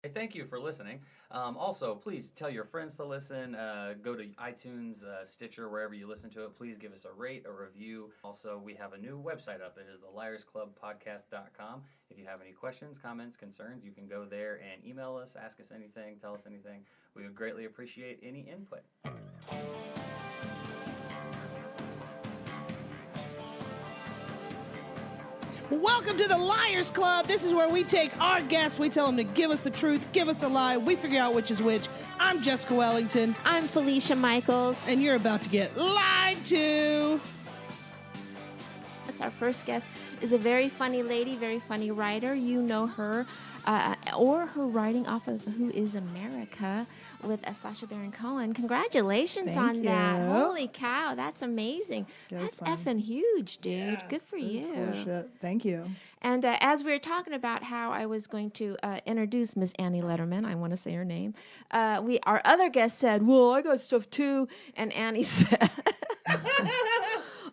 Hey, thank you for listening. Also, please tell your friends to listen. Go to iTunes, Stitcher, wherever you listen to it. Please give us a rate, a review. Also, we have a new website up. It is theliarsclubpodcast.com. If you have any questions, comments, concerns, you can go there and email us, ask us anything, tell us anything. We would greatly appreciate any input. Welcome to the Liars Club. This is where we take our guests, we tell them to give us the truth, give us a lie, we figure out which is which. I'm Jessica Wellington, I'm Felicia Michaels. and you're about to get lied to. Our first guest is a very funny lady, very funny writer. You know her, or her writing off of Who is America with Sacha Baron Cohen. Congratulations Thank on that. you. Holy cow, that's amazing. That was That's fun. effing huge, dude. Yeah, Good for That's you. cool shit. Thank you. And as we were talking about how I was going to introduce Miss Annie Letterman, I want to say her name. Our other guest said, "Well, I got stuff too," and Annie said.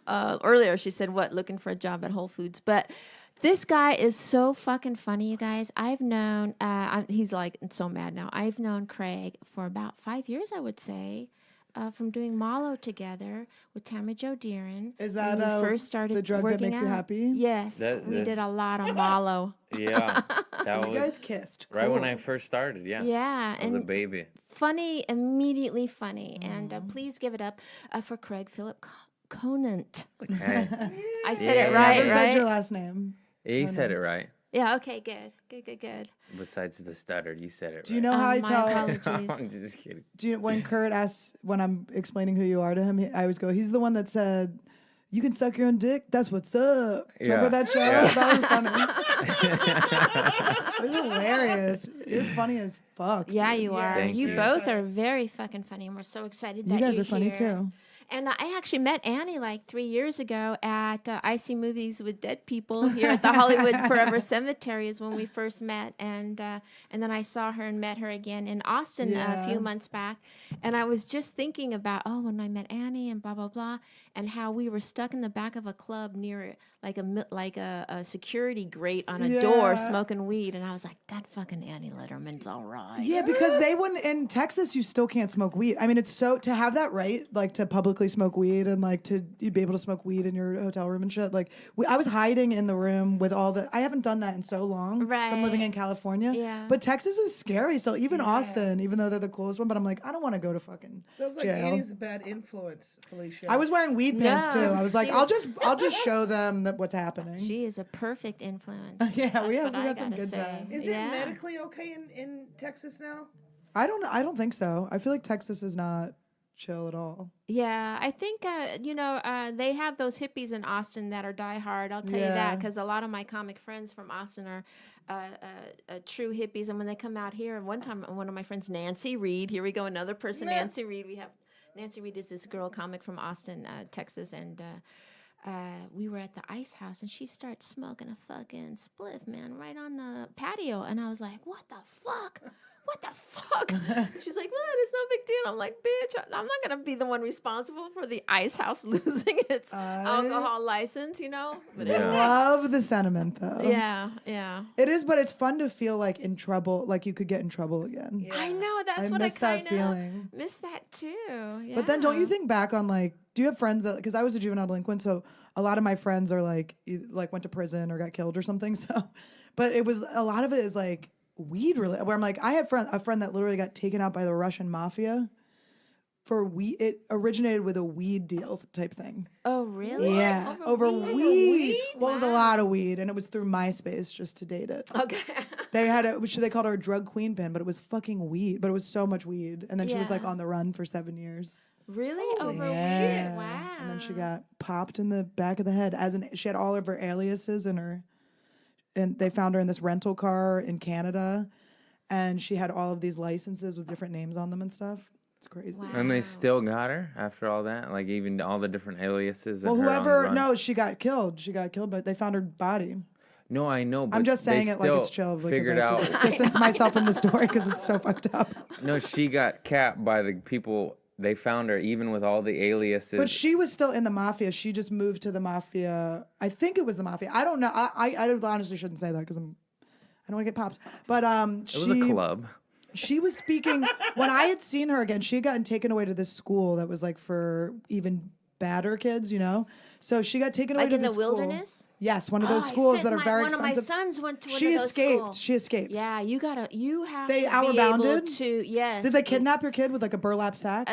Earlier, she said, "What? Looking for a job at Whole Foods?" But this guy is so fucking funny, you guys. I've known. He's like so mad now. I've known Craig for about 5 years, I would say, from doing Malo together with Tammy Jo Deeren. Is that when we first started the drug that working makes you out. happy? Yes, we did a lot of Malo. Yeah, that So you was guys kissed. right when Cool. I first started. Yeah, Yeah, I was a and baby. funny, immediately funny. And please give it up for Craig Philip Conant. Hey, I said Yeah. it right, Never said right? your last name. you said it right. Yeah, okay, good. Besides the stutter, you said it Do you right. know how I My tell? apologies. I'm just kidding. Do you, when Kurt asks when I'm explaining who you are to him, I always go, "He's the one that said." You can suck your own dick. That's what's up. Remember Yeah. that show? Yeah. That was funny. It was hilarious. You're funny as fuck. Yeah, dude. you are. Thank You you. both are very fucking funny, and we're so excited that You guys you're are funny here. too. And I actually met Annie like 3 years ago at I See Movies with Dead People here at the Hollywood Forever Cemetery is when we first met. And then I saw her and met her again in Austin a Yeah. few months back. And I was just thinking about, when I met Annie and blah, blah, blah, and how we were stuck in the back of a club near like a security grate on a door Yeah. smoking weed. And I was like, that fucking Annie Letterman's all right. Yeah, because they wouldn't in Texas. You still can't smoke weed. I mean, it's so to have that right, like to publicly smoke weed and like to you'd be able to smoke weed in your hotel room and shit. Like I was hiding in the room with all the. I haven't done that in so long from living in Right. California. Yeah. But Texas is scary still. Even Austin, even though they're the coolest one. But I'm like, I don't want to go to fucking Sounds like jail. Annie's a bad influence, Felicia. I was wearing weed pants No, too. I was like, she's- I'll just show them that what's happening. She is a perfect influence. Yeah, That's we what I got some gotta good say. times. Is Yeah. it medically okay in Texas now? I don't think so. I feel like Texas is not chill at all. Yeah, I think they have those hippies in Austin that are diehard. I'll tell you that Yeah. because a lot of my comic friends from Austin are true hippies, and when they come out here, and one time one of my friends, Nancy Reed, here we go, another person, Nancy Reed. We have Nancy Reed is this girl comic from Austin, Texas, and. We were at the ice house and she starts smoking a fucking spliff, man, right on the patio. And I was like, what the fuck? What the fuck? She's like, what? It's no big deal. I'm like, bitch, I'm not going to be the one responsible for the ice house losing its alcohol license, you know? But Yeah. Love the sentiment though. yeah. It is, but it's fun to feel like in trouble, like you could get in trouble again. Yeah. I know. That's I what I miss that kind feeling. of miss that too. Yeah. But then don't you think back on like, do you have friends that, because I was a juvenile delinquent, so a lot of my friends are like, like went to prison or got killed or something. So, but it was, a lot of it is like weed really, where I'm like, I had a friend that literally got taken out by the Russian mafia for weed. It originated with a weed deal type thing. Oh, really? Yeah. Over weed. Well, it was a lot of weed, and it was through MySpace just to date it. Okay. They had they called her a drug queen pin, but it was fucking weed. But it was so much weed, and then she was like Yeah. on the run for 7 years. Really? Over Yeah. weed? Wow. And then she got popped in the back of the head. She had all of her aliases in her, and they found her in this rental car in Canada, and she had all of these licenses with different names on them and stuff. It's crazy. Wow. And they still got her after all that, like even all the different aliases. Well, and her on the whoever, run. no, she got killed. She got killed, but they found her body. No, I know. But I'm just they saying it like it's still chill because Figured I out. have to distance myself from the story because it's so fucked up. No, she got capped by the people. They found her even with all the aliases. But she was still in the mafia. She just moved to the mafia. I think it was the mafia. I don't know. I honestly shouldn't say that because I don't want to get pops. But It was a club. she was speaking when I had seen her again. She had gotten taken away to this school that was like for even badder kids, you know. So she got taken away Like to in the this school. wilderness? Yes, one of those Oh, I schools sent that are very one expensive. of my sons went to one She of those escaped. schools. She escaped. Yeah, you have They to outward be able bounded? to, yes. Did they kidnap your kid with like a burlap sack?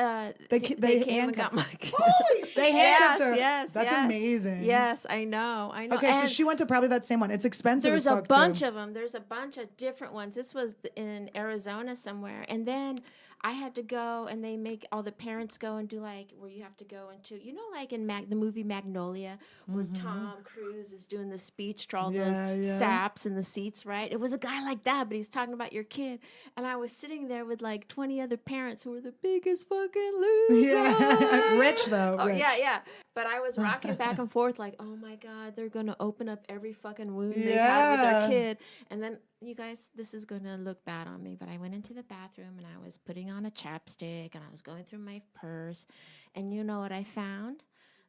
They they came and got handcuffed my her. kid. Holy shit. They handcuffed her. Yes, That's yes. amazing. Yes, I know. Okay, so And she went to probably that same one. It's expensive. there's as a fuck, bunch too. of them. There's a bunch of different ones. This was in Arizona somewhere. And then I had to go, and they make all the parents go and do like where you have to go into, you know, like in the movie Magnolia, where Tom Cruise is doing the speech to all those Yeah. saps in the seats, right? It was a guy like that, but he's talking about your kid. And I was sitting there with like 20 other parents who were the biggest fucking losers. Yeah, rich though. Oh, rich. yeah. But I was rocking back and forth like, oh my God, they're going to open up every fucking wound they had with their Yeah. kid. And then, you guys, this is going to look bad on me, but I went into the bathroom and I was putting on a chapstick and I was going through my purse. And you know what I found?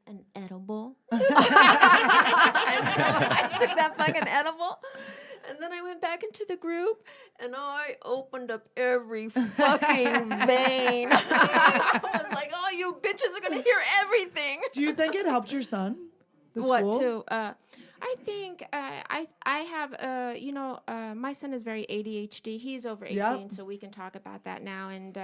An edible. I took that fucking edible. And then I went back into the group and I opened up every fucking vein. I was like, oh, you bitches are going to hear everything. Do you think it helped your son? The What school? to? I think I have my son is very ADHD. He's over 18, Yep. so we can talk about that now. And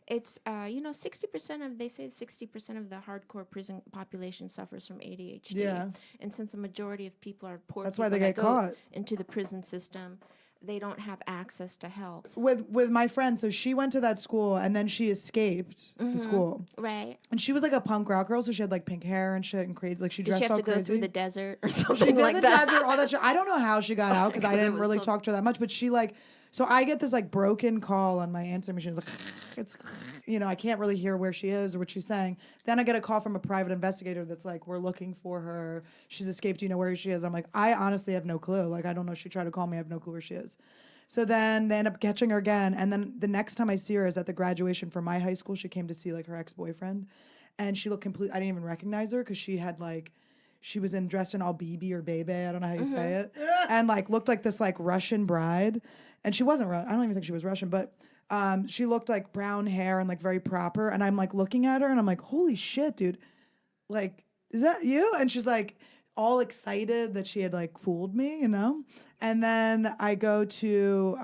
it's 60% of, they say 60% of the hardcore prison population suffers from ADHD. Yeah. And since a majority of people are poor, That's why people they that get go caught. into the prison system, they don't have access to help. With my friend, so she went to that school and then she escaped the school. Right? And she was like a punk rock girl, so she had like pink hair and shit and crazy. Like she Did dressed she have all to go crazy. through the desert or She something did like the that? desert, all that shit. I don't know how she got out because I Because it didn't was really so- talk to her that much. But she like, so I get this like broken call on my answering machine. It's like, it's, I can't really hear where she is or what she's saying. Then I get a call from a private investigator that's like, we're looking for her. She's escaped. Do you know where she is? I'm like, I honestly have no clue. Like, I don't know. She tried to call me. I have no clue where she is. So then they end up catching her again. And then the next time I see her is at the graduation from my high school. She came to see like her ex-boyfriend. And she looked complete. I didn't even recognize her because she had like, she was dressed in all BB or Bebe. I don't know how you say it. And like looked like this like Russian bride. And she wasn't, I don't even think she was Russian, but she looked like brown hair and like very proper. And I'm like looking at her and I'm like, holy shit, dude. Like, is that you? And she's like all excited that she had like fooled me, you know? And then I go to,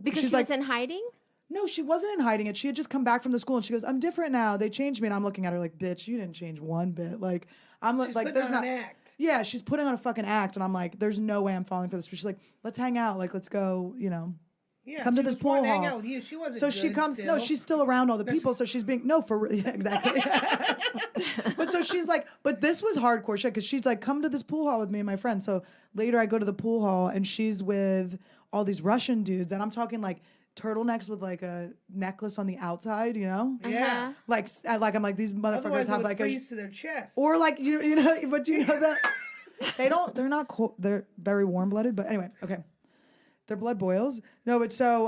Because she's she was like, in hiding? no, she wasn't in hiding it. She had just come back from the school and she goes, I'm different now. They changed me. And I'm looking at her like, bitch, you didn't change one bit. Like, I'm She's like, putting there's on not. an act. Yeah, she's putting on a fucking act. And I'm like, there's no way I'm falling for this. But she's like, let's hang out. Like, let's go, Yeah, come to she this was wanting pool to hang hall. out with you. She wasn't. So she good comes. Still. No, she's still around all the people. So she's being yeah, exactly. But so she's like, but this was hardcore shit because she's like, come to this pool hall with me and my friend. So later I go to the pool hall and she's with all these Russian dudes, and I'm talking like turtlenecks with like a necklace on the outside, Yeah. like I'm like these motherfuckers Otherwise, it have would like a freeze to their chest. or like but you know that they're not cold. They're very warm blooded. But anyway, okay. Their blood boils. No, but so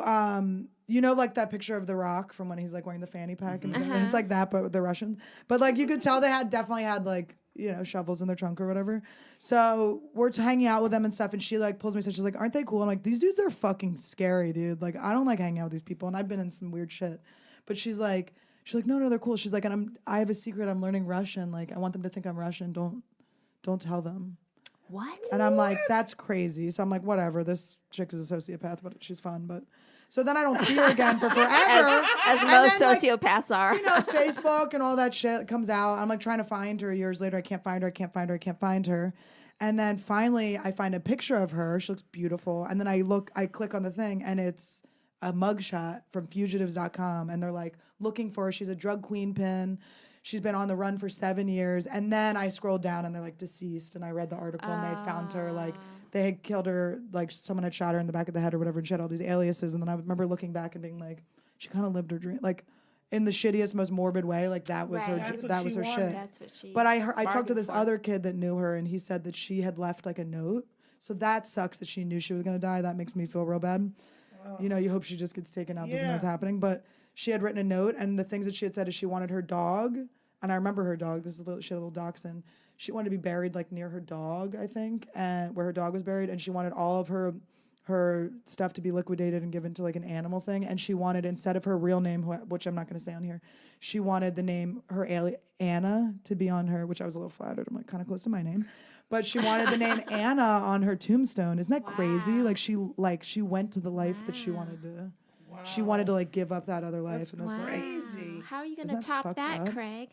like that picture of The Rock from when he's like wearing the fanny pack and it's like that, but with the Russian. But like you could tell they definitely had like shovels in their trunk or whatever. So we're hanging out with them and stuff, and she like pulls me aside. She's like, "Aren't they cool?" I'm like, "These dudes are fucking scary, dude. Like I don't like hanging out with these people, and I've been in some weird shit." But she's like, "No, they're cool." She's like, "And I have a secret. I'm learning Russian. Like I want them to think I'm Russian. Don't tell them." What? And I'm like, that's crazy. So I'm like, whatever. This chick is a sociopath, but she's fun. But so then I don't see her again for forever. As And most then, like, sociopaths are. Facebook and all that shit comes out. I'm like trying to find her years later. I can't find her. And then finally I find a picture of her. She looks beautiful. And then I click on the thing and it's a mugshot from fugitives.com. And they're like looking for her. She's a drug queen pin. She's been on the run for 7 years. And then I scrolled down and they're like deceased. And I read the article and they had found her. Like they had killed her. Like someone had shot her in the back of the head or whatever. And she had all these aliases. And then I remember looking back and being like, she kind of lived her dream. Like in the shittiest, most morbid way. Like that was Right. her. That's what That she was her wanted. shit. That's what she. But I talked to bargained this for. other kid that knew her, and he said that she had left like a note. So that sucks that she knew she was gonna die. That makes me feel real bad. You hope she just gets taken out, doesn't know what's Yeah. happening. But she had written a note, and the things that she had said is she wanted her dog, and I remember her dog. She had a little dachshund. She wanted to be buried like near her dog, I think, and where her dog was buried, and she wanted all of her her stuff to be liquidated and given to like an animal thing, and she wanted, instead of her real name, which I'm not going to say on here, she wanted the name her Anna to be on her, which I was a little flattered. I'm like kind of close to my name, but she wanted the name Anna on her tombstone. Isn't that crazy? Wow. Like she went to the life that she wanted to. She wanted to like give up that other life. That's and it's like, crazy. How are you going Isn't to that top fucked that, up? Craig?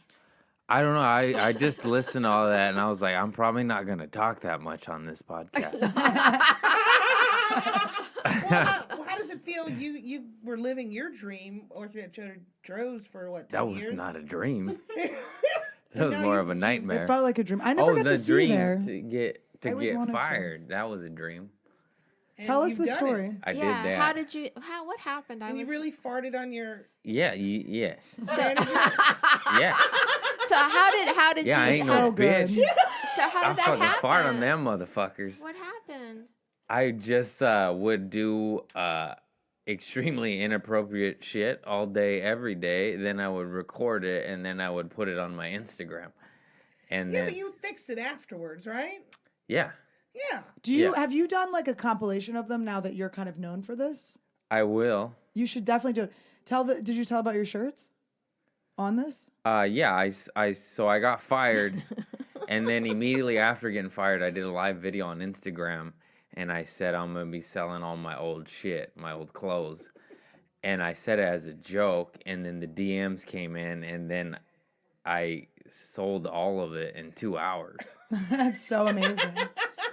I don't know. I just listened to all that and I was like, I'm probably not going to talk that much on this podcast. Well, how does it feel? You were living your dream, working at Trader Joe's for what? 10 That was years? not a dream. That was now more you- of a nightmare. it felt like a dream. I never got the to see dream there. to get I always wanted to. fired. That was a dream. And Tell us you've the done story. it. I yeah. did that. How did you? What happened? And you really farted on your Yeah, yeah, manager. yeah. So how did Yeah, I you? ain't So no good. bitch. So how I did that fucking happen? fart on them motherfuckers. What happened? I just would do extremely inappropriate shit all day, every day. Then I would record it, and then I would put it on my Instagram. And Yeah, then, but you fixed it afterwards, right? yeah, Yeah. Do you Yeah. have you done like a compilation of them now that you're kind of known for this? I will. You should definitely do it. Did you tell about your shirts on this? Yeah, so I got fired, and then immediately after getting fired, I did a live video on Instagram, and I said I'm gonna be selling all my old shit, my old clothes, and I said it as a joke, and then the DMs came in, and then I sold all of it in 2 hours. That's so amazing.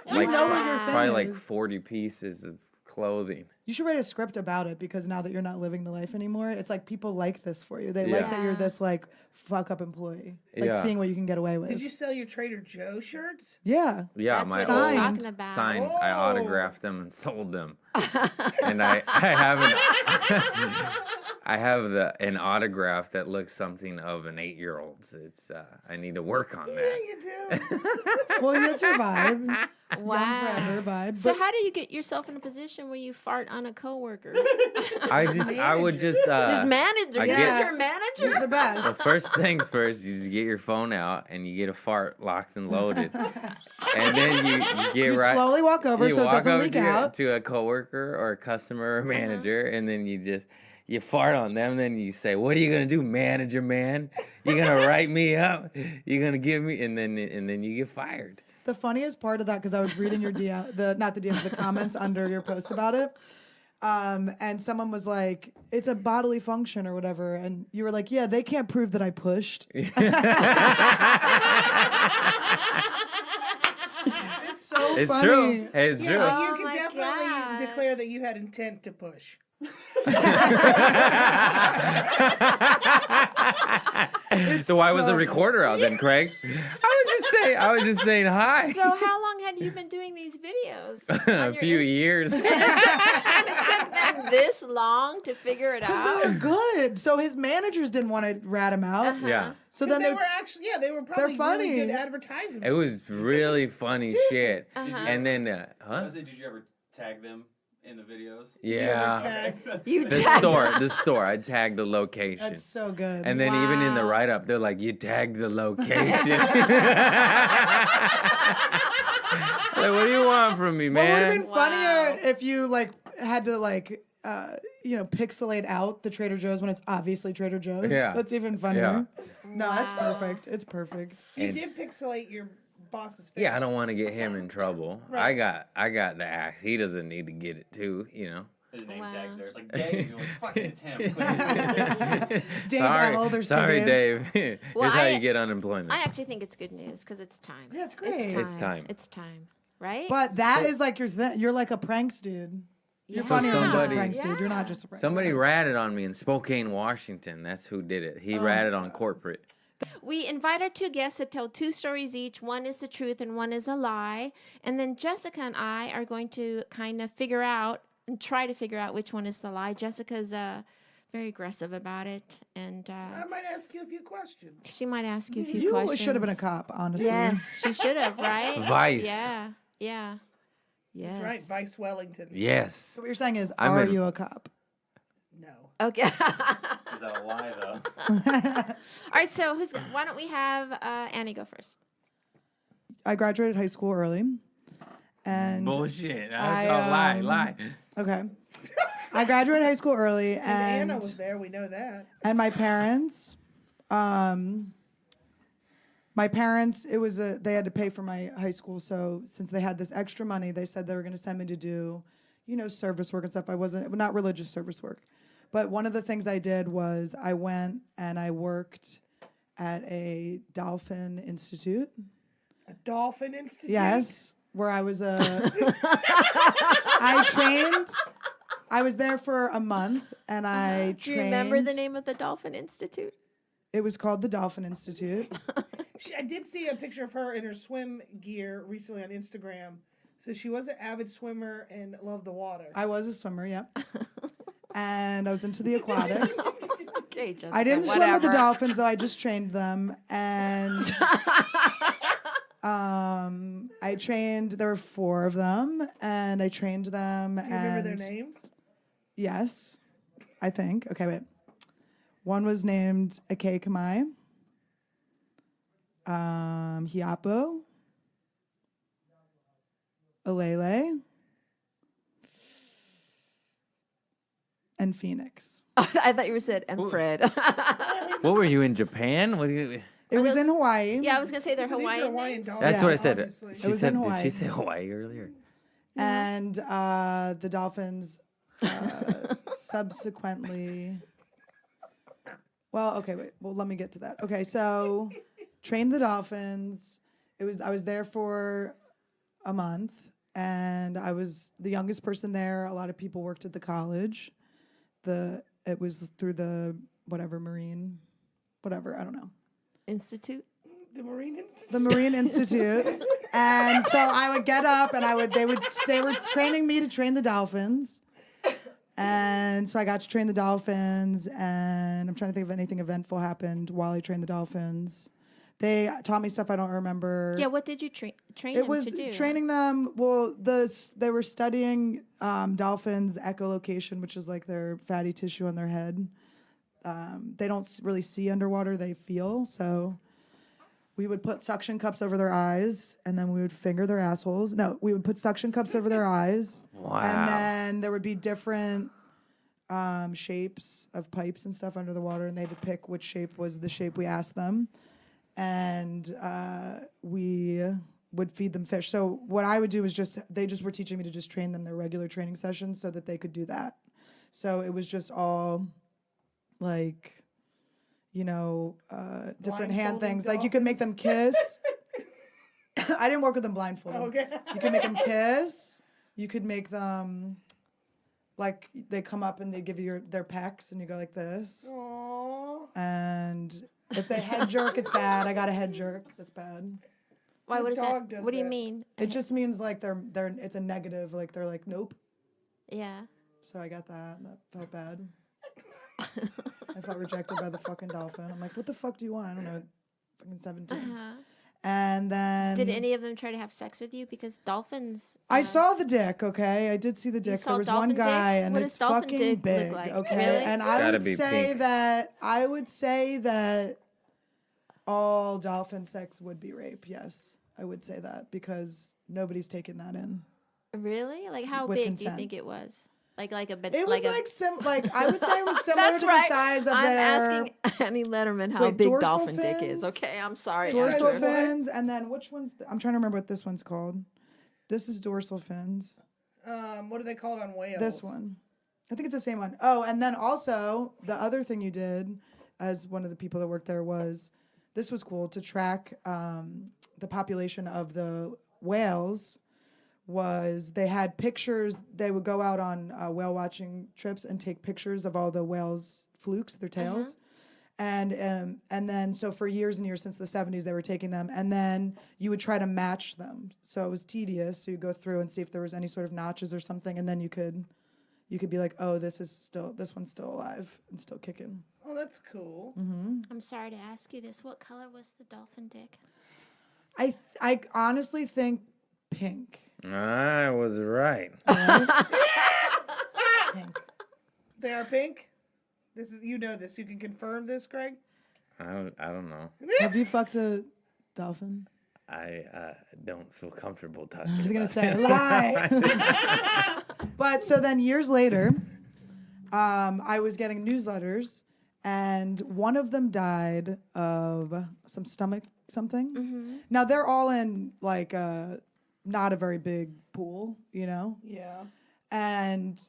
You Like know what your thing probably is. like 40 pieces of clothing. You should write a script about it, because now that you're not living the life anymore, it's like people like this for you. They like that you're Yeah. this like fuck up employee, like Yeah. seeing what you can get away with. Did you sell your Trader Joe shirts? Yeah. Yeah, That's my what I was Signed. talking about. signed. I Oh. autographed them and sold them, and I haven't. I have an autograph that looks something of an 8-year-old's. It's I need to work on Yeah, that. you do. Well, that's your vibe. Young Wow. forever vibe. So But how do you get yourself in a position where you fart on a coworker? I would just His manager. I This get- is your manager. he's the best. well, first things first, you just get your phone out and you get a fart locked and loaded, and then you get You right. slowly walk over you so it walk doesn't over leak to, out. to a coworker or a customer or manager, and then you fart on them. Then you say, "What are you gonna do, manager man? You gonna write me up? You gonna give me?" And then you get fired. The funniest part of that, because I was reading your the comments under your post about it, and someone was like, "It's a bodily function or whatever," and you were like, "Yeah, they can't prove that I pushed." It's so It's funny. true. It's Yeah, true. but Oh you can my definitely God. declare that you had intent to push. So why was so the recorder out then, Craig? I was just saying hi. So how long had you been doing these videos? on A your few Insta- years. And it took them this long to figure it Because they out. were good. So his managers didn't want to rat him out. Uh-huh. Yeah. So Because then they were actually, they were probably really funny. good advertising. It was really funny shit. Uh-huh. And then, I huh? was like, did you ever tag them in the videos? Yeah. Tag. That's You good. The tagged store. I tagged the location. that's so good. And then even in the Wow. write up, they're like, you tagged the location. Like, what do you want from me, What would have man? been funnier Wow. if you like had to like pixelate out the Trader Joe's when it's obviously Trader Joe's. Yeah. That's even funnier. Yeah. No, that's Wow. perfect. It's perfect. You And- did pixelate your boss's face. Yeah, I don't want to get him in trouble. Right. I got the axe. He doesn't need to get it too, you know. His name Wow. tags there. It's like Dave. You're like, fucking, it's him. Dave sorry, L, there's two sorry, Daves. Dave. Well, Here's how I- you get unemployment. I actually think it's good news because it's time. Yeah, it's great. It's time. It's time. Right? But that is like your thing. You're like a pranks dude. You're Yeah. funnier than just a somebody- pranks dude. You're Yeah. not just a pranks Somebody dude. ratted on me in Spokane, Washington. That's who did it. He ratted on corporate. We invite our two guests to tell two stories each. One is the truth and one is a lie. And then Jessica and I are going to kind of figure out and try to figure out which one is the lie. Jessica's very aggressive about it. And I might ask you a few questions. she might ask you a few You questions. should have been a cop, honestly. Yes, she should have, right? Vice. Yeah. Yeah. Yes. That's right, Vice Wellington. Yes. So what you're saying is, I'm are in- you a cop? No. Okay. Is that a lie, though? All right, so why don't we have Annie go first? I graduated high school early, And Bullshit. I, Lie. okay, I graduated high school early, And Anna was there. We know that. and my parents, it was they had to pay for my high school. So since they had this extra money, they said they were going to send me to do, service work and stuff. Not religious service work. But one of the things I did was I went and I worked at a dolphin institute. A dolphin institute. Yes, where I was I was there for a month and I Do trained. you remember the name of the Dolphin Institute? It was called the Dolphin Institute. I did see a picture of her in her swim gear recently on Instagram. So she was an avid swimmer and loved the water. I was a swimmer, yep. And I was into the aquatics. Okay, Jessica, I didn't swim with the whatever. dolphins, though. I just trained them. And I trained, there were 4 of them, and I trained them. Do you remember their names? Yes, I think. Okay, wait. One was named Ake Kamai, Hiapo, Alele, and Phoenix. I thought you said and Fred. What were you in Japan? What do you? It was in Hawaii. Yeah, I was gonna say they're So these are Hawaiian. Hawaiian names. dolphins. That's what I said. obviously. She was said. in Did Hawaii. she say Hawaii earlier? And the dolphins subsequently. Well, okay, wait. Well, let me get to that. Okay, so trained the dolphins. I was there for a month, and I was the youngest person there. A lot of people worked at the college. It was through the Marine, I don't know. The Institute. Marine Institute. The Marine Institute. And so I would get up and they were training me to train the dolphins. And so I got to train the dolphins, and I'm trying to think if anything eventful happened while I trained the dolphins. They taught me stuff I don't remember. Yeah, what did you train It them was to do? training them. Well, they were studying dolphins' echolocation, which is like their fatty tissue on their head. They don't really see underwater; they feel. So we would put suction cups over their eyes, and then we would finger their assholes. No, we would put suction cups over their eyes, Wow. and then there would be different shapes of pipes and stuff under the water, and they had to pick which shape was the shape we asked them. And we would feed them fish. So what I would do is they just were teaching me to just train them their regular training sessions so that they could do that. So it was just all like, different hand Blindfolding things. Like you could make them kiss. I didn't work with them blindfolded. Okay. You could make them kiss. You could make them like they come up and they give you their pecs and you go like this. Aww. And if they head jerk, it's bad. I got a head jerk. That's bad. Why? My What is dog that? does What do you that. mean? It just means like they're it's a negative. Like they're like nope. Yeah. So I got that. And that felt bad. I felt rejected by the fucking dolphin. I'm like, what the fuck do you want? I don't know. Fucking 17. Uh-huh. And then Did any of them try to have sex with you? Because dolphins. I saw the dick, okay? I did see the dick. saw There was one dolphin dick? guy and What it's does dolphin fucking dick look big, like? okay? Really? And It's I gotta would be say pink. that all dolphin sex would be rape. Yes. I would say that because nobody's taken that in. Really? Like how With big do consent. you think it was? Like a bit. It was like I would say it was similar That's to right. the size of I'm their asking Annie Letterman how Wait, big dorsal dolphin dick is. fins? Okay, I'm sorry. dorsal Esther. fins, and then which one's? I'm trying to remember what this one's called. This is dorsal fins. What are they called on whales? This one. I think it's the same one. Oh, and then also the other thing you did as one of the people that worked there was this was cool to track the population of the whales. Was they had pictures? They would go out on whale watching trips and take pictures of all the whales' flukes, their tails. And then so for years and years since the 70s they were taking them, and then you would try to match them. So it was tedious. So you go through and see if there was any sort of notches or something, and then you could be like, oh, this one's still alive and still kicking. Oh, that's cool. I'm sorry to ask you this. What color was the dolphin dick? I honestly think pink. I was right. Pink. They are pink. This is this. You can confirm this, Greg. I don't know. Have you fucked a dolphin? I don't feel comfortable talking. I was gonna about say it. lie. But so then years later, I was getting newsletters, and one of them died of some stomach something. Now they're all in like not a very big pool, you know, Yeah. and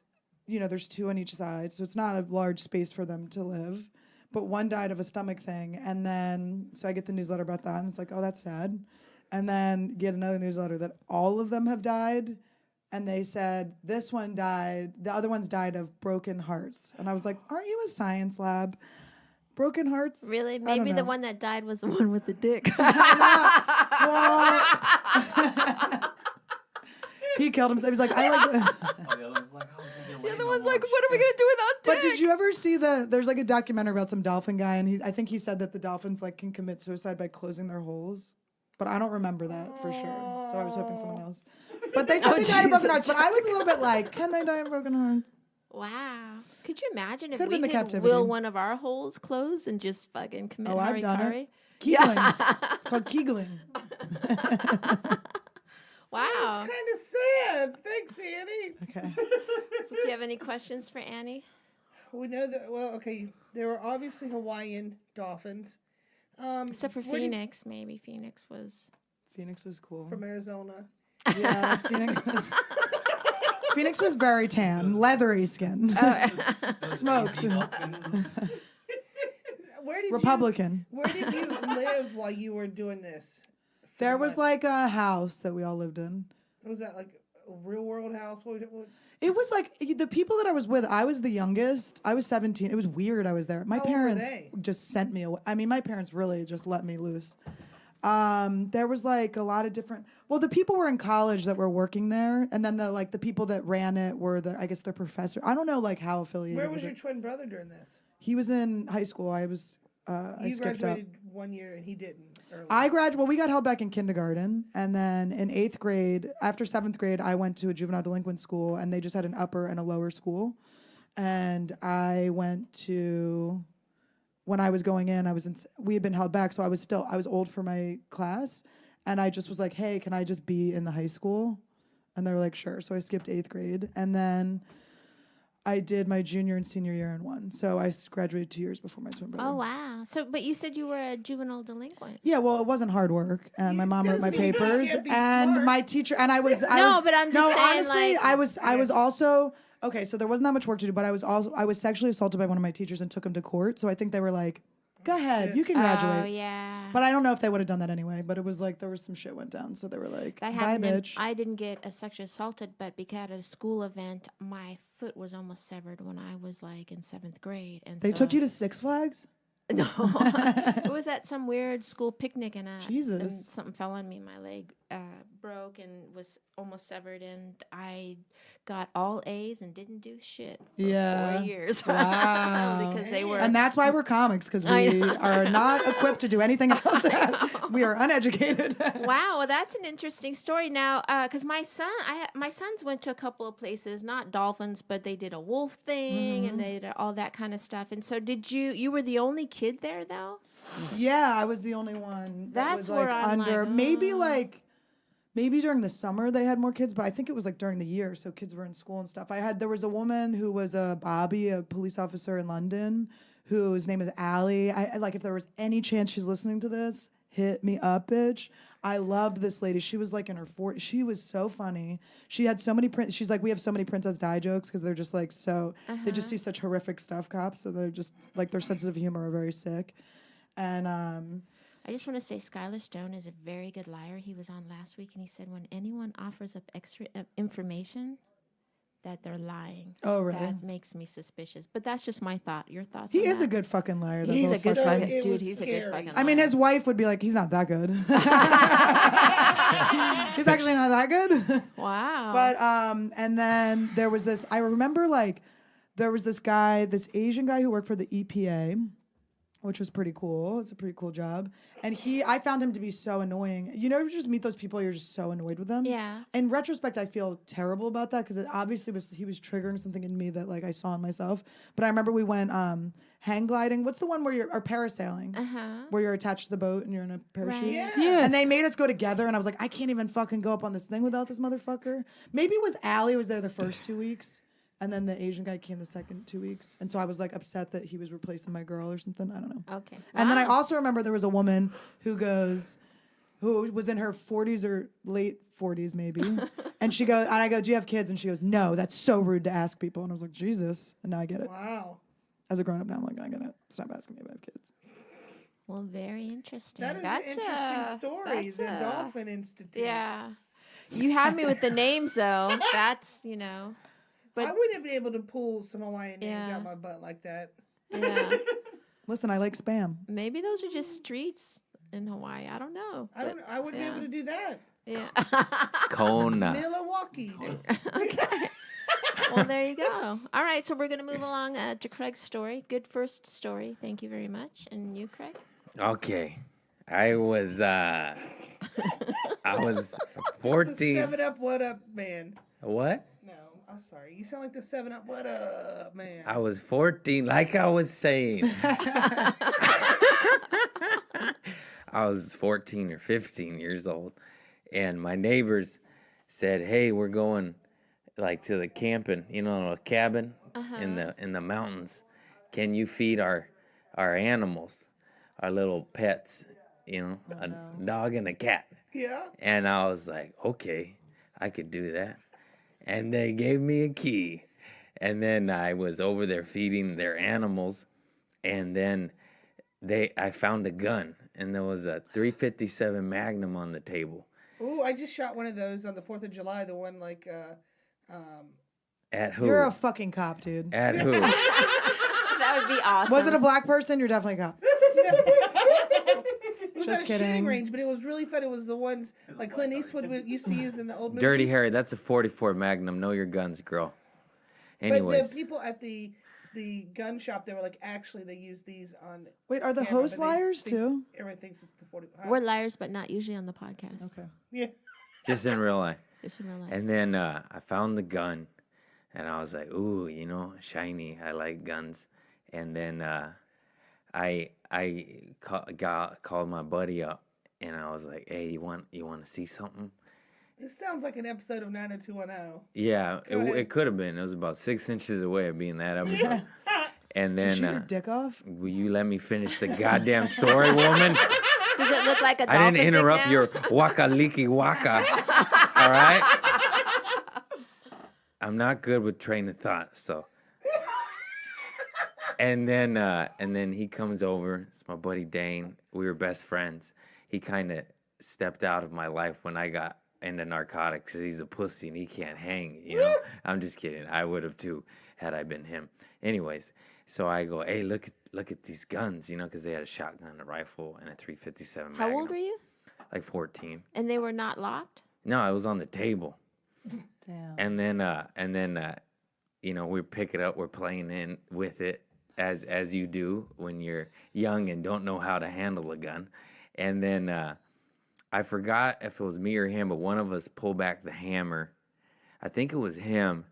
you know there's two on each side, so it's not a large space for them to live. But one died of a stomach thing, and then so I get the newsletter about that, and it's like, oh, that's sad. And then get another newsletter that all of them have died, and they said this one died, the other ones died of broken hearts, and I was like, aren't you a science lab? Broken hearts? Really? I don't Maybe the know. one that died was the one with the dick. Well, he killed himself. He was like, I like. The other one's like, what are we gonna do without dick? But did you ever see there's like a documentary about some dolphin guy, and I think he said that the dolphins like can commit suicide by closing their holes. But I don't remember that for sure. So I was hoping someone else. But they said they died of broken hearts. But I was a little bit like, can they die of broken hearts? Wow. Could you imagine if Could've we been the could captivity. will one of our holes closed and just fucking commit Oh, I've done harikari? it. Keegling. It's called Keegling. Wow. It's kind of sad. Thanks, Annie. Okay. Do you have any questions for Annie? We know that. Well, okay. There were obviously Hawaiian dolphins. Except for where did- Phoenix, maybe Phoenix was. Phoenix was cool. from Arizona. Yeah, Phoenix was very tan, leathery skin, smoked, Where did Republican. Where did you live while you were doing this? There was like a house that we all lived in. Was that like a real world house? What? It was like the people that I was with. I was the youngest. I was 17. It was weird. I was there. My How old were parents they? just sent me away. I mean, my parents really just let me loose. There was like a lot of different. Well, the people were in college that were working there, and then the people that ran it were I guess their professor. I don't know like how affiliated. Where with was your it. twin brother during this? He was in high school. I was. I You skipped up. graduated 1 year and he didn't. Early. I graduated. Well, we got held back in kindergarten, and then in 8th grade, after 7th grade, I went to a juvenile delinquent school, and they just had an upper and a lower school. And I went to, when I was going in, we had been held back, so I was old for my class, and I just was like, hey, can I just be in the high school? And they were like, sure. So I skipped 8th grade, and then I did my junior and senior year in one. So I graduated 2 years before my twin brother. Oh wow! So, but you said you were a juvenile delinquent. Yeah, well, it wasn't hard work, and my mom wrote my doesn't mean you papers, can't be and smart. my teacher, and I was. No, but I'm just no, saying, honestly, like- I was also okay. So there wasn't that much work to do, but I was sexually assaulted by one of my teachers and took him to court. So I think they were like, "Go ahead, you can graduate." Oh yeah. But I don't know if they would have done that anyway. But it was like there was some shit went down, so they were like, That "Bye, happened. bitch." I didn't get sexually assaulted, but because at a school event, my foot was almost severed when I was like in 7th grade, and They so took you to Six Flags. No, it was at some weird school picnic, and Jesus. and something fell on me. My leg broke and was almost severed, and I got all A's and didn't do shit for Yeah. 4 years. Wow. because they were. And that's why we're comics, because I we know. are not equipped to do anything else. We are uneducated. Wow, well, that's an interesting story. Now, because my sons went to a couple of places, not dolphins, but they did a wolf thing and they did all that kind of stuff. And so, did you were the only kid there though? Yeah, I was the only one. That That's was like where I'm under like, maybe during the summer they had more kids, but I think it was like during the year, so kids were in school and stuff. There was a woman who was a Bobby, a police officer in London, whose name is Allie. I like if there was any chance she's listening to this, hit me up, bitch. I loved this lady. She was like in her 40s. She was so funny. She had so many she's like, we have so many Princess Di jokes because they're just like they just see such horrific stuff, cops. So they're just like their senses of humor are very sick. And I just want to say Skylar Stone is a very good liar. He was on last week and he said when anyone offers up extra information, that they're lying. Oh, really? That makes me suspicious. But that's just my thought. Your thoughts? he on is that? a good fucking liar. that He's a little good fucker. fucking it dude. was He's a good scary. fucking. I mean, liar. his wife would be like, he's not that good. He's actually not that good. Wow. But and then there was this. I remember like there was this guy, this Asian guy who worked for the EPA, which was pretty cool. It's a pretty cool job. And I found him to be so annoying. You know, you just meet those people, you're just so annoyed with them. Yeah. In retrospect, I feel terrible about that because it obviously he was triggering something in me that like I saw in myself. But I remember we went hang gliding. What's the one where or parasailing? Where you're attached to the boat and you're in a parachute. Right. Yeah. Yes. And they made us go together, and I was like, I can't even fucking go up on this thing without this motherfucker. Maybe it was Allie was there the first 2 weeks. And then the Asian guy came the second 2 weeks. And so I was like upset that he was replacing my girl or something. I don't know. Okay. And then I Wow. also remember there was a woman who was in her 40s or late 40s maybe. And I go, do you have kids? And she goes, no, that's so rude to ask people. And I was like, Jesus. And now I get it. Wow. As a grown up now, I'm like, I gotta stop asking me if I have kids. Well, very interesting. That is That's an interesting story. that's The a- Dolphin Institute. Yeah. You had me with the names though. That's, I But wouldn't have been able to pull some Hawaiian names Yeah. out my butt like that. yeah. Listen, I like spam. Maybe those are just streets in Hawaii. I don't know. I wouldn't be able to do that. Yeah. Kona. Milwaukee. Okay. Well, there you go. All right, so we're going to move along to Craig's story. Good first story. Thank you very much. And you, Craig? Okay. I was 14. The 7-Up What Up man. What? No, I'm sorry. You sound like the 7-Up What Up man. I was 14, like I was saying. I was 14 or 15 years old, and my neighbors said, "Hey, we're going like to the camping, a cabin in the mountains. Can you feed our animals, our little pets, a dog and a cat?" Yeah. And I was like, "Okay, I could do that." And they gave me a key. And then I was over there feeding their animals, and then I found a gun, and there was a .357 Magnum on the table. Ooh, I just shot one of those on the 4th of July. The one At who? You're a fucking cop, dude. At who? That would be awesome. Was it a black person? You're definitely a cop. it was Just at a shooting kidding. range, but it was really fun. It was the ones like Clint Eastwood used to use in the old movies. Dirty Harry. That's a .44 Magnum. Know your guns, girl. But Anyways, the people at the gun shop, they were like, actually, they use these on. Wait, are the camera, host but they liars think- too? Everyone thinks it's the 40. We're liars, but not usually on the podcast. Okay. Yeah. just in real life. Just in real life. And then I found the gun, and I was like, "Ooh, shiny. I like guns." And then I called my buddy up, and I was like, "Hey, you want to see something?" This sounds like an episode of 90210. Yeah, Go ahead. it could have been. It was about 6 inches away of being that episode. And Did you shoot then, your dick off? will you let me finish the goddamn story, woman? Does it look like a I dolphin didn't dick interrupt now? your waka leaky waka. All right? I'm not good with train of thought, so. And then he comes over. It's my buddy Dane. We were best friends. He kind of stepped out of my life when I got into narcotics because he's a pussy and he can't hang. I'm just kidding. I would have too had I been him. Anyways, so I go, "Hey, look at these guns," because they had a shotgun, a rifle, and a .357 How Magnum. old were you? Like 14. And they were not locked? No, it was on the table. Damn. And then we pick it up. We're playing in with it as you do when you're young and don't know how to handle a gun. And then I forgot if it was me or him, but one of us pulled back the hammer. I think it was him.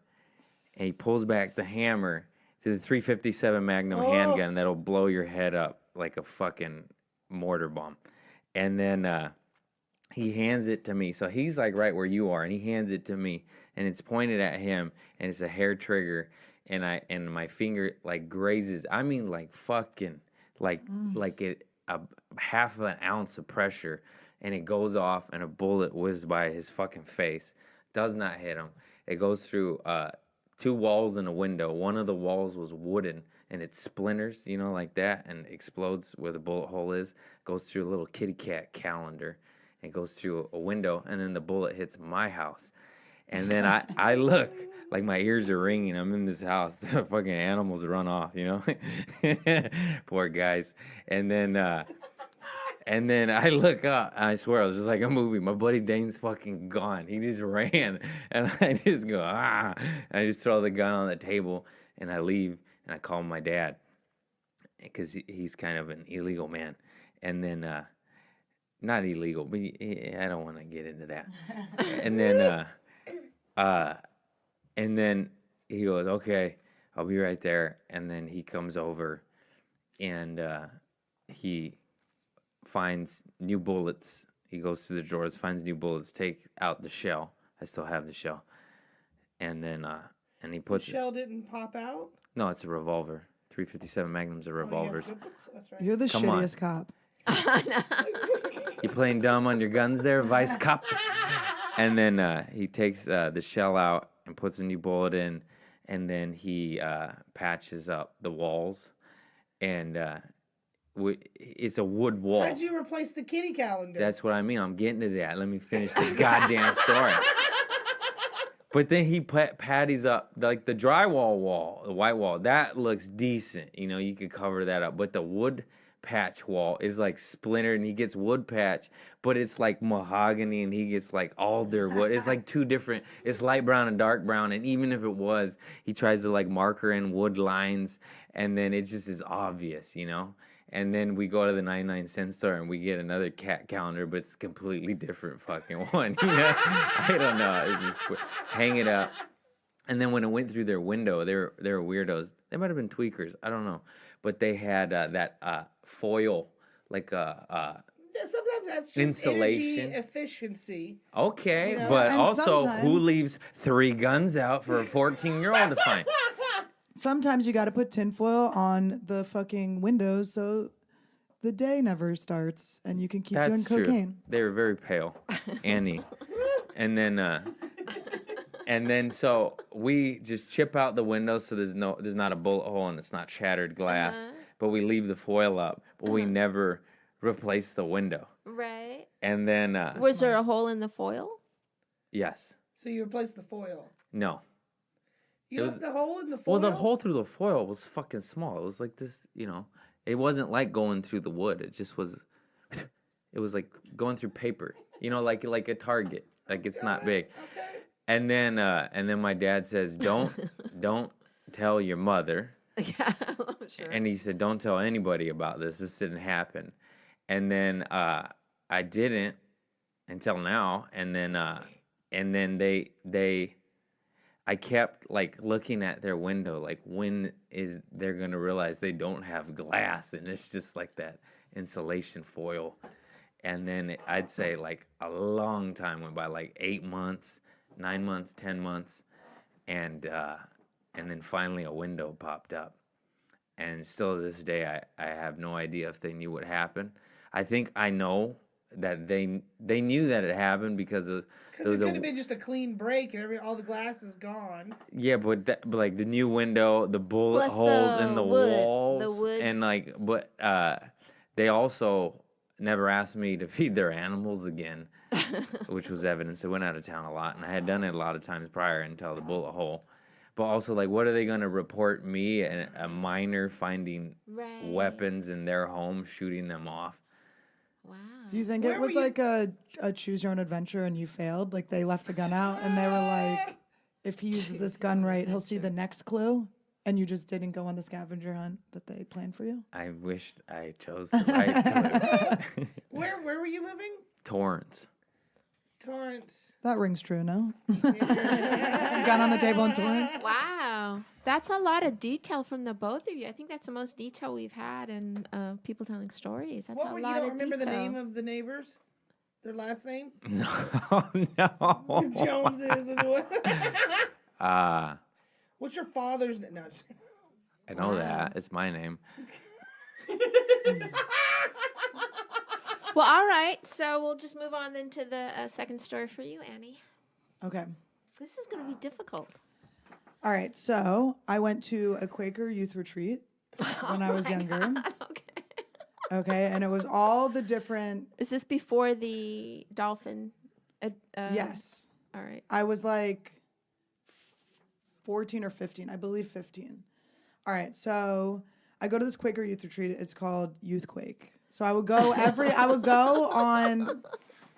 And he pulls back the hammer to the .357 Magnum handgun that'll blow your head up like a fucking mortar bomb. And then he hands it to me. So he's like right where you are, and he hands it to me, and it's pointed at him, and it's a hair trigger, and my finger like grazes. I mean, like fucking like a half of an ounce of pressure, and it goes off, and a bullet whizzes by his fucking face. Does not hit him. It goes through 2 walls and a window. One of the walls was wooden, and it splinters, like that, and explodes where the bullet hole is. Goes through a little kitty cat calendar, and goes through a window, and then the bullet hits my house. And then I look, like my ears are ringing. I'm in this house. The fucking animals run off, Poor guys. And then I look up. I swear, it was just like a movie. My buddy Dane's fucking gone. He just ran. And I just go, ah. And I just throw the gun on the table, and I leave, and I call my dad. because he's kind of an illegal man. And then, not illegal, but I don't want to get into that. And then he goes, okay, I'll be right there. And then he comes over and he finds new bullets. He goes through the drawers, finds new bullets, take out the shell. I still have the shell. And then, and he The puts shell didn't pop out. no, it's a revolver. 357 Magnums are Oh, yeah, revolvers. that's right. You're the Come on. shittiest cop. You playing dumb on your guns there, Vice Cop? And then he takes the shell out and puts a new bullet in, and then he patches up the walls, and it's a wood wall. How'd you replace the kitty calendar? That's what I mean. I'm getting to that. Let me finish the goddamn story. But then he patties up like the drywall wall, the white wall. That looks decent. You know, you could cover that up. But the wood patch wall is like splintered, and he gets wood patch, but it's like mahogany, and he gets like alder wood. It's like two different. It's light brown and dark brown. And even if it was, he tries to like marker in wood lines, and then it just is obvious, you know. And then we go to the 99-cent store and we get another cat calendar, but it's a completely different fucking one. You know, I don't know. It's just hang it up. And then when it went through their window, they were weirdos. They might have been tweakers. I don't know, but they had that foil, like Sometimes that's just insulation. energy efficiency. Okay, You know, but and also who sometimes- leaves 3 guns out for a 14-year-old to find? Sometimes you got to put tinfoil on the fucking windows so the day never starts and you can keep doing That's cocaine. true. They were very pale, Annie. And then so we just chip out the window so there's not a bullet hole and it's not shattered glass. Uh-huh. But we leave the foil up, but we never replace the window. Right. And then Was there a hole in the foil? yes, So you replace the foil. no. You It left was- the hole in the foil. Well, the hole through the foil was fucking small. It was like this, you know. It wasn't like going through the wood. It just was. It was like going through paper. You know, like a Target. Like it's not big. Okay. And then my dad says, don't tell your mother. Yeah, I'm sure. And he said, don't tell anybody about this. This didn't happen. And then I didn't until now. And then I kept like looking at their window, like when is they're gonna realize they don't have glass, and it's just like that insulation foil. And then I'd say like a long time went by, like 8 months, 9 months, 10 months, and then finally a window popped up. And still to this day, I have no idea if they knew what happened. I think I know that they knew that it happened because there Because was it could have been just a clean break and all the glass is gone. yeah, but like the new window, the bullet Plus holes the in the wood, the walls, wood. and like, but they also never asked me to feed their animals again, which was evidence. They went out of town a lot, and I had done it a lot of times prior until the bullet hole. But also, like, what are they gonna report me, a minor finding Right. weapons in their home, shooting them off? Wow. Do you think Where it were was you- like a choose your own adventure and you failed? Like they left the gun out and they were like, if he uses this gun right, he'll see the next clue. And you just didn't go on the scavenger hunt that they planned for you? I wished I chose the right clue. Where were you living? Torrance. Torrance. That rings true, no? Gun on the table in Torrance? Wow. That's a lot of detail from the both of you. I think that's the most detail we've had in people telling stories. That's What a were, you lot don't of remember detail. the name of the neighbors? Their last name? No, The no. Joneses. and what? What's your father's name? No, just- I know that. It's my name. Well, all right. So we'll just move on then to the second story for you, Annie. Okay. This is going to be difficult. All right. So I went to a Quaker youth retreat when I was younger. Okay. Okay. And it was all the different, Is this before the dolphin? yes. All right. I was like 14 or 15, I believe 15. All right, so I go to this Quaker youth retreat. It's called Youth Quake. So I would go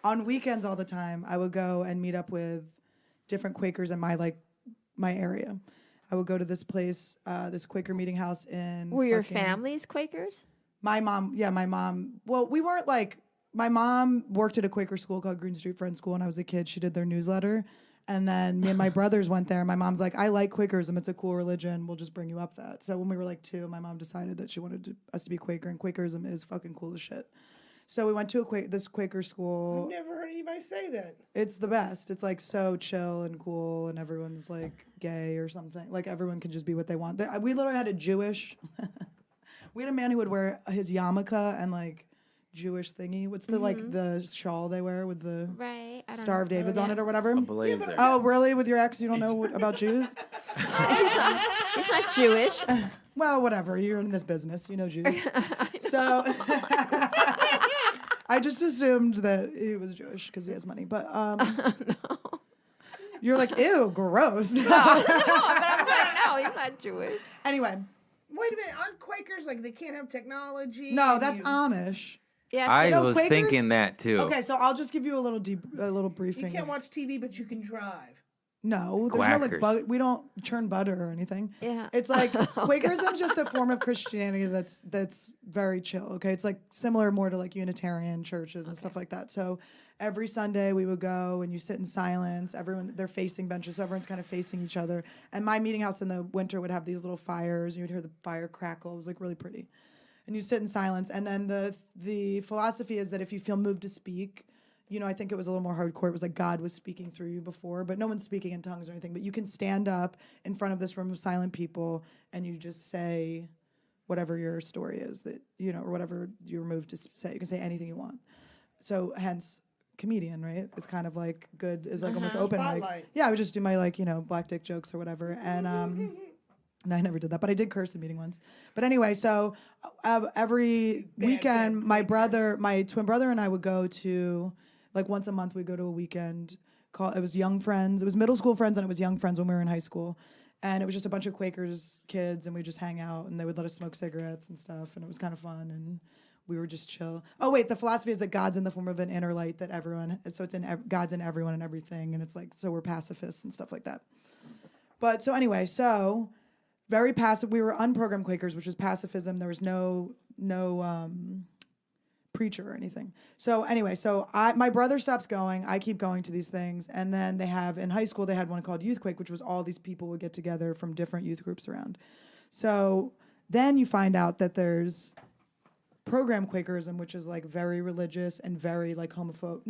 on weekends all the time. I would go and meet up with different Quakers in my area. I would go to this place, this Quaker meeting house in. Were your fucking- families Quakers? My mom, yeah, my mom. Well, we weren't like. My mom worked at a Quaker school called Green Street Friends School when I was a kid. She did their newsletter. And then me and my brothers went there. My mom's like, I like Quakerism. It's a cool religion. We'll just bring you up that. So when we were like 2, my mom decided that she wanted us to be Quaker, and Quakerism is fucking cool as shit. So we went to this Quaker I've school. never heard anybody say that. It's the best. It's like so chill and cool, and everyone's like gay or something. Like everyone can just be what they want. We literally had a Jewish. We had a man who would wear his yarmulke and like Jewish thingy. What's the like the shawl they wear with the Right. I don't Star of know. David's on it or whatever? A blazer. Oh, really? With your ex, you don't know about Jews? He's not Jewish. Well, whatever. You're in this business. You know Jews. So I just assumed that he was Jewish because he has money. But you're like, ew, gross. No, but I'm saying no, he's not Jewish. Anyway, Wait a minute, aren't Quakers like they can't have technology? no, and that's you- Amish. Yes. I no, was Quakers- thinking that too. Okay, so I'll just give you a little You briefing. can't watch TV, but you can drive. No, there's no Quackers. like we don't churn butter or anything. Yeah. It's like Quakerism's just a form of Christianity that's very chill. Okay, it's like similar more to like Unitarian churches and stuff like that. So every Sunday we would go and you sit in silence. They're facing benches, so everyone's kind of facing each other. And my meeting house in the winter would have these little fires. You would hear the fire crackle. It was like really pretty. And you sit in silence. And then the philosophy is that if you feel moved to speak, you know, I think it was a little more hardcore. It was like God was speaking through you before, but no one's speaking in tongues or anything. But you can stand up in front of this room of silent people and you just say whatever your story is that, you know, or whatever you're moved to say. You can say anything you want. So hence comedian, right? It's kind of like good, is like almost open mics. Spotlight. Yeah, I would just do my like, you know, black dick jokes or whatever. And no, I never did that, but I did curse in meeting once. But anyway, so every weekend, my twin brother and I would go to, like once a month, we'd go to a weekend. It was Young Friends. It was middle school friends, and it was Young Friends when we were in high school. And it was just a bunch of Quakers kids, and we just hang out, and they would let us smoke cigarettes and stuff, and it was kind of fun, and we were just chill. Oh wait, the philosophy is that God's in the form of an inner light that everyone. So it's God's in everyone and everything, and it's like so we're pacifists and stuff like that. But so anyway, so very passive. We were unprogrammed Quakers, which was pacifism. There was no preacher or anything. So anyway, my brother stops going. I keep going to these things, and then in high school they had one called Youth Quake, which was all these people would get together from different youth groups around. So then you find out that there's program Quakerism, which is like very religious and very like homophobic.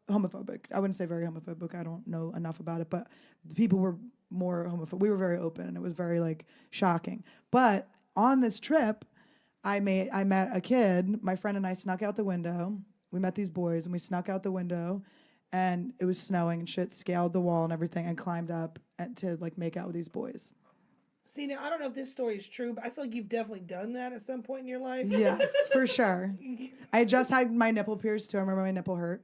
Homophobic. I wouldn't say very homophobic. I don't know enough about it, but the people were more homophobic. We were very open, and it was very like shocking. But on this trip, I met a kid. My friend and I snuck out the window. We met these boys, and we snuck out the window, and it was snowing and shit. Scaled the wall and everything, and climbed up to like make out with these boys. See, now I don't know if this story is true, but I feel like you've definitely done that at some point in your life. Yes, for sure. I just had my nipple pierced too. I remember my nipple hurt.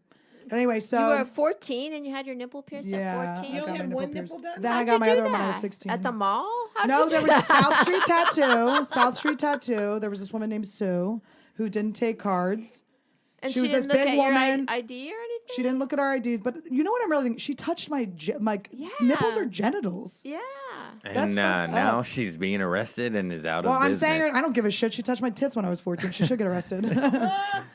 But anyway, so You were 14 and you had your nipple pierced yeah, at 14? You I only got my had nipple one pierced. nipple done? Then I How'd got you my do other one when I was that? 16. At the mall? How'd No, you there do was a that? South Street tattoo. South Street tattoo. There was this woman named Sue who didn't take cards. And she she was didn't this look big at your woman. ID or anything? She didn't look at our IDs, but you know what I'm realizing? She touched my nipples Yeah. or genitals. Yeah. That's And fucked now up. she's being arrested and is out Well, of I'm business. saying I don't give a shit. She touched my tits when I was 14. She should get arrested.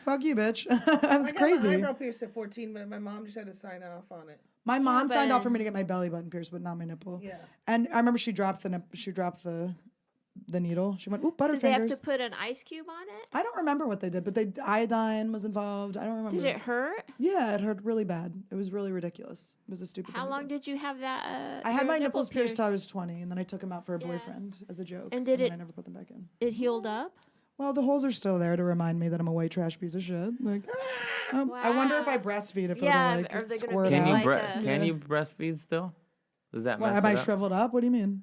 Fuck you, bitch. I That's got my crazy. eyebrow pierced at 14, but my mom just had to sign off on it. My mom but- signed off for me to get my belly button pierced, but not my nipple. Yeah. And I remember she dropped the needle. She went, "Ooh, butterfingers." Did they have to put an ice cube on it? I don't remember what they did, but iodine was involved. I don't remember. Did it hurt? Yeah, it hurt really bad. It was really ridiculous. It was a stupid. How thing to long do. did you have that? I had your my nipple nipples pierced till I pierced? was 20, and then I took them out for a Yeah. boyfriend as a joke. And did then it- I never put them back in. It healed up? Well, the holes are still there to remind me that I'm a white trash piece of shit. Like, I wonder if I Wow. breastfeed if Yeah, it'll are like they gonna squirt be Can you out. like can Yeah. you breastfeed still? Does that What, mess am it I up? shriveled up? What do you mean?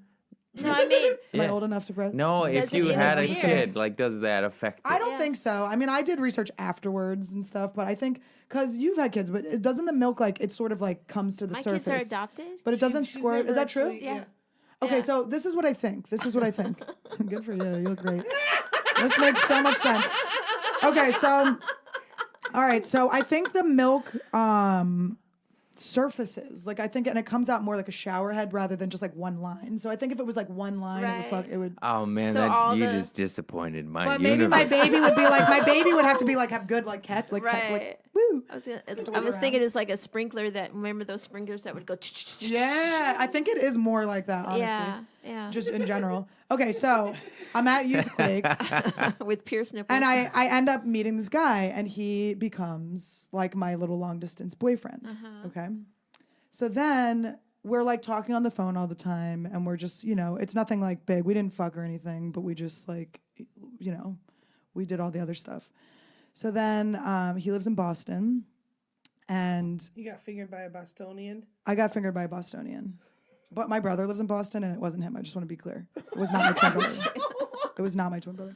No, I mean, Am I Yeah. old enough to breast? No, Does if it you had a interfere? kid, like, does that affect I it? don't Yeah. think so. I mean, I did research afterwards and stuff, but I think because you've had kids, but it doesn't the milk like it sort of like comes to the my surface, kids are adopted. but it doesn't She's squirt. never Is that true? actually- Yeah. Okay, Yeah. so this is what I think. Good for you. You look great. This makes so much sense. Okay, so all right, so I think the milk surfaces. Like I think, and it comes out more like a shower head rather than just like one line. So I think if it was like one line, Right. it would. Oh man, So all you the- just disappointed my But universe. maybe my baby would be like, my baby would have to be like have good like cat like Right. like woo. I was gonna, the I way was around. thinking it's like a sprinkler that remember those sprinklers that would go. Yeah, I think it is more like that. Honestly, Yeah. just in general. Okay, so I'm at Youthquake. With Pierce nipples. And I end up meeting this guy, and he becomes like my little long distance boyfriend. Okay. So then we're like talking on the phone all the time, and we're just, it's nothing like big. We didn't fuck or anything, but we just like, we did all the other stuff. So then he lives in Boston, and You got fingered by a Bostonian. I got fingered by a Bostonian. But my brother lives in Boston, and it wasn't him. I just want to be clear. It was not my twin brother. It was not my twin brother.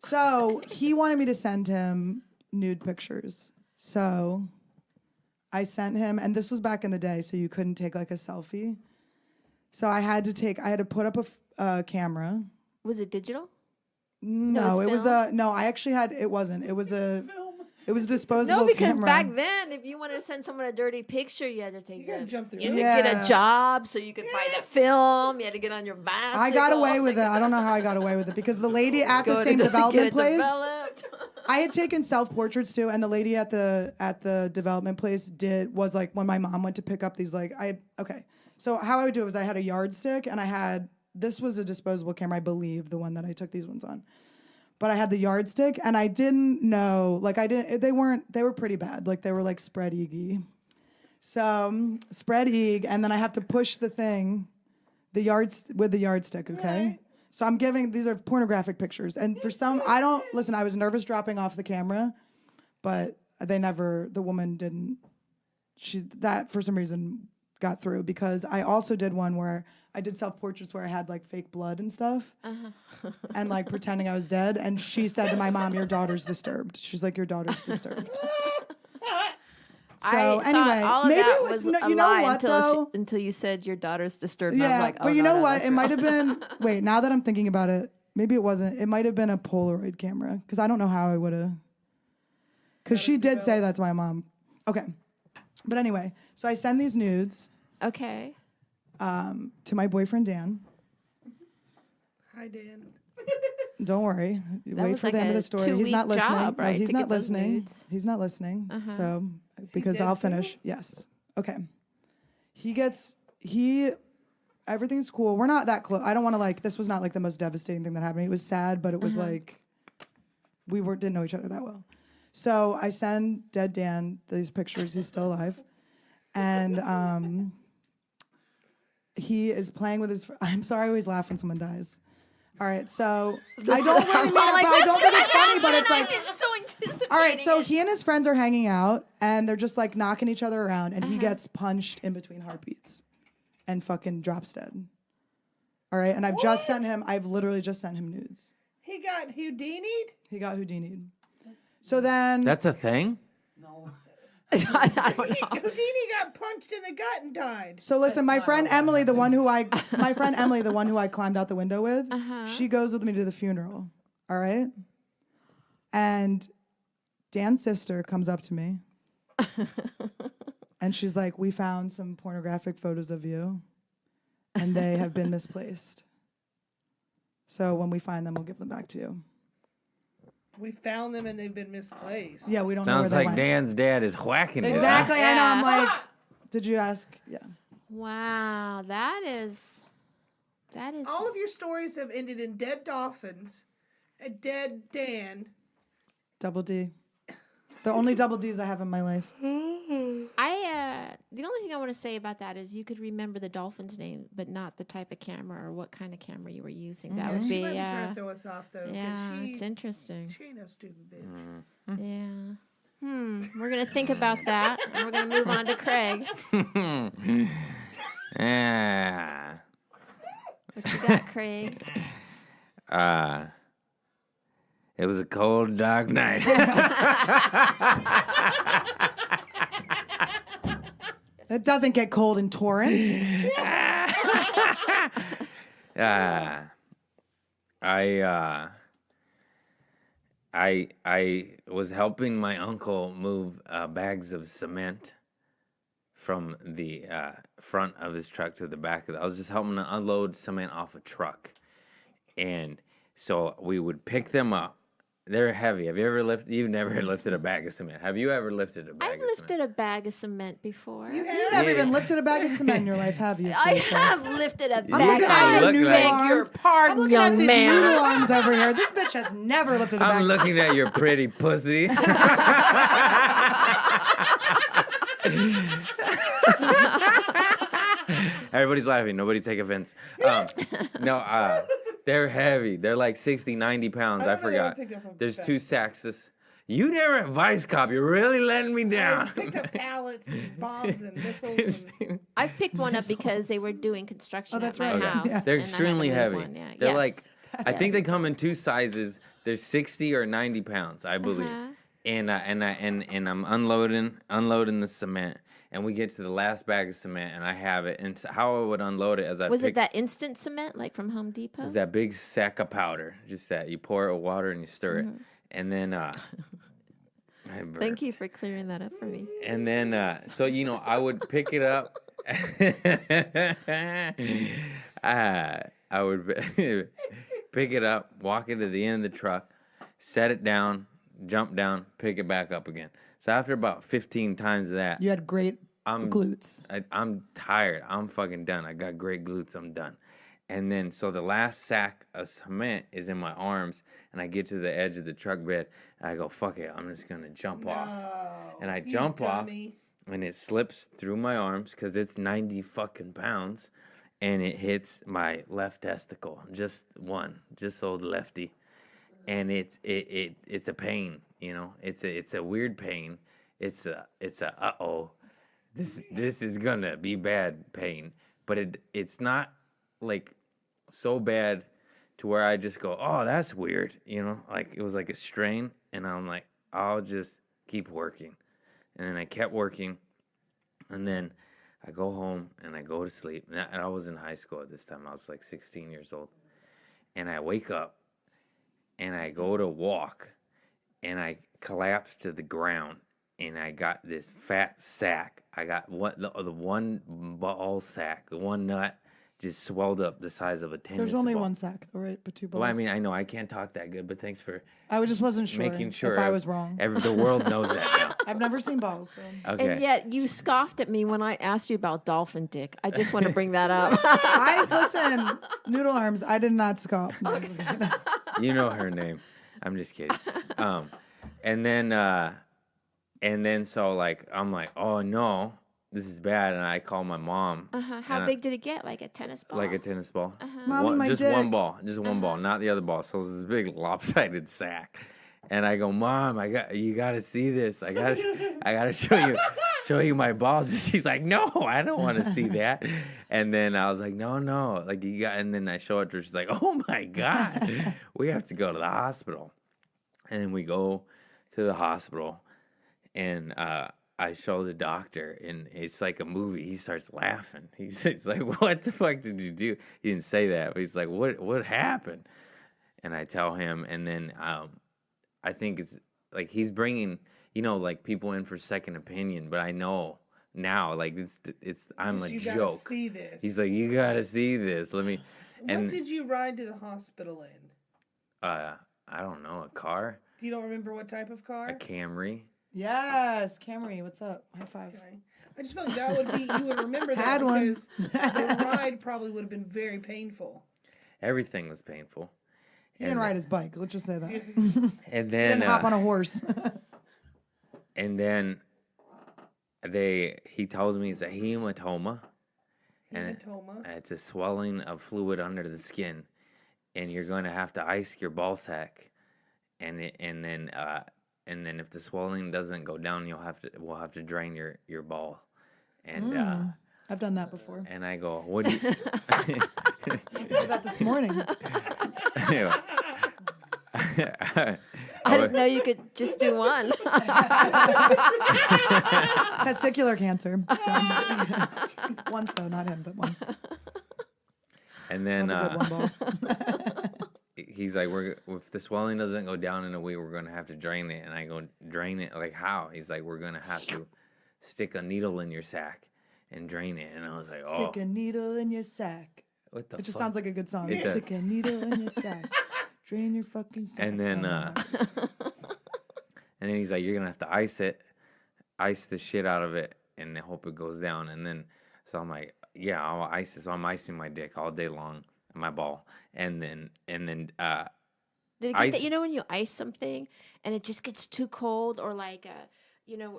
So he wanted me to send him nude pictures. So I sent him, and this was back in the day, so you couldn't take like a selfie. So I had to put up a camera. Was it digital? No, was it was film? no. I actually had. It wasn't. It was a disposable. No, because camera. back then, if you wanted to send someone a dirty picture, you had to take You gotta jump through you had to Yeah. get a job so you could buy the film. You had to get on your bicycle. I got away with it. I don't know how I got away with it because the lady at the Go to same get development it place. developed. I had taken self portraits too, and the lady at the development place was like when my mom went to pick up these okay. So how I would do it was I had a yardstick, and this was a disposable camera, I believe, the one that I took these ones on. But I had the yardstick, and I didn't know, they were pretty bad. Like they were like spread eagy. So spread eag, and then I have to push the thing, with the yardstick, okay? Right. So these are pornographic pictures. And for some, listen, I was nervous dropping off the camera, but the woman didn't, that for some reason got through, because I also did one where I did self-portraits where I had like fake blood and stuff and like pretending I was dead. And she said to my mom, "Your daughter's disturbed." She's like, "Your daughter's disturbed." So I anyway, thought all of maybe that it was, was a you know lie what until though? until you said your daughter's disturbed. And I Yeah, was like, oh, but you no, know no, what? that's It might real. have been. Wait, now that I'm thinking about it, maybe it wasn't. It might have been a Polaroid camera, because I don't know how I would have. Because she did say that to my mom. Okay, but anyway, so I send these nudes Okay. to my boyfriend Dan. Hi, Dan. Don't worry. Wait was for like the end of a the story. He's 2-week not listening. job, No, right, he's to not get those listening. nudes? He's not listening. So he because dead I'll too? finish. Yes. Okay. Everything's cool. We're not that close. I don't want to this was not like the most devastating thing that happened. It was sad, but it was like we didn't know each other that well. So I send dead Dan these pictures. He's still alive. And he is playing with his I'm sorry I always laugh when someone dies. All right, so I don't really mean it, but I don't think it's funny, but it's like so anticipating. all right, so he and his friends are hanging out, and they're just like knocking each other around, and he gets punched in between heartbeats and fucking drops dead. All right, and I've literally just sent him nudes. He got Houdini'd? He got Houdini'd. So then, That's a thing? I don't know. Houdini got punched in the gut and died. so listen, my friend Emily, the one who I climbed out the window with, she goes with me to the funeral. All right, and Dan's sister comes up to me, and she's like, "We found some pornographic photos of you, and they have been misplaced. So when we find them, we'll give them back to you." We found them and they've been misplaced. Yeah, we don't know where Sounds they like went. Dan's dad is whacking it. huh? Exactly, I know. I'm Yeah. like, did you ask? Yeah. Wow, that is. All of your stories have ended in dead dolphins, a dead Dan. Double D. The only double D's I have in my life. The only thing I want to say about that is you could remember the dolphin's name, but not the type of camera or what kind of camera you were using. That would She be might be trying to throw us off, though. 'cause yeah, she, it's interesting. she ain't no stupid bitch. Yeah. We're gonna think about that, and we're gonna move on to Craig. Yeah. What you got, Craig? It was a cold, dark night. It doesn't get cold in Torrance. I was helping my uncle move bags of cement from the front of his truck to the back of it. I was just helping to unload cement off a truck. And so we would pick them up. They're heavy. Have you ever lifted? You've never lifted a bag of cement. Have you ever lifted a bag I've of lifted cement? a bag of cement before. You've never even lifted a bag of cement in your life, have you? I Felicia? have lifted a I'm bag. looking I at your look noodle like- Beg your arms. pardon, I'm looking at young these man. noodle arms over here. This bitch has never lifted a bag. I'm of looking at your pretty pussy. Everybody's laughing. Nobody take offense. No, they're heavy. They're like 60, 90 pounds. I don't know that I forgot. picked up a There's bag. 2 sacks. You never at Vice Cop. You're really letting me I down. picked up pallets and bombs and missiles. And I've picked one up because they were doing construction Oh, that's at my right. Okay. house. Yeah. They're and I had to extremely move heavy. one, yeah. They're Yes. like, I think they come in 2 sizes. There's 60 or 90 pounds, I believe. Uh-huh. And I'm unloading the cement, and we get to the last bag of cement, and I have it. And how I would unload it as I Was pick it that instant cement, like from Home Depot? is that big sack of powder, just that you pour it with water and you stir Mm-hmm. it, and then I Thank you burped. for clearing that up for me. And then so I would pick it up. I would pick it up, walk it to the end of the truck, set it down, jump down, pick it back up again. So after about 15 times of that, You had great I'm glutes. I'm tired. I'm fucking done. I got great glutes. I'm done. And then so the last sack of cement is in my arms, and I get to the edge of the truck bed, and I go, fuck it, I'm just gonna jump off. And I you jump off, dummy. and it slips through my arms because it's 90 fucking pounds, and it hits my left testicle, just old lefty, and it's a pain, it's a weird pain. It's a uh-oh, this is gonna be bad pain, but it's not like so bad to where I just go, oh, that's weird, like it was like a strain, and I'm like, I'll just keep working. And then I kept working, and then I go home and I go to sleep. And I was in high school at this time. I was like 16 years old. And I wake up and I go to walk and I collapse to the ground, and I got this fat sack. I got the one ball sack, the one nut just swelled up the size of a tennis There's only ball. one sack, though, right? But 2 balls. Well, I mean, I know I can't talk that good, but thanks for I just wasn't sure, making sure if I was wrong. the world knows that I've never seen balls. So. now. Okay. And yet you scoffed at me when I asked you about dolphin dick. I just want to bring that up. I listen, noodle arms. I did not scoff. No, You know her name. I'm just kidding. And then so like I'm like, oh no, this is bad, and I call my mom. How and big did it get? Like a tennis ball? Like a tennis ball. Mommy, my just dick. one ball, not the other ball. So it's this big lopsided sack, and I go, Mom, you gotta see this. I gotta show you my balls. And she's like, no, I don't want to see that. And then I was like, no, like you got. And then I show it to her. She's like, oh my God, we have to go to the hospital. And then we go to the hospital, and I show the doctor, and it's like a movie. He starts laughing. He's like, what the fuck did you do? He didn't say that, but he's like, what happened? And I tell him, and then I think it's like he's bringing, like people in for second opinion, but I know now, like I'm a You joke. gotta see this. He's like, you gotta see this. Let me. What did you ride to the hospital in? I don't know, a car, You don't remember what type of car? a Camry. Yes, Camry, what's up? High five. Okay. I just felt like that would be, you would remember that Had one. because the ride probably would have been very painful. Everything was painful. He didn't And- ride his bike. Let's just say that. And He then didn't hop on a horse. and then he tells me it's a hematoma. And Hematoma. it's a swelling of fluid under the skin, and you're going to have to ice your ball sack, and then if the swelling doesn't go down, we'll have to drain your ball, and I've done that before. and I go, what do you? I did that this morning. I didn't know you could just do one. Testicular cancer. Once though, not him, but once. And then Have a good one, ball. he's like, if the swelling doesn't go down in a week, we're gonna have to drain it. And I go, drain it? Like how? He's like, we're gonna have to stick a needle in your sack. and drain it. And I was like, oh, Stick a needle in your sack. what the It just fuck? sounds like a good song. It does. Stick a needle in your sack. Drain your fucking sack. And then, I don't know. And then he's like, you're gonna have to ice the shit out of it, and hope it goes down. And then, so I'm like, yeah, I'll ice it. So I'm icing my dick all day long, my ball. And then, Did it get Ice- that? You know when you ice something and it just gets too cold, or like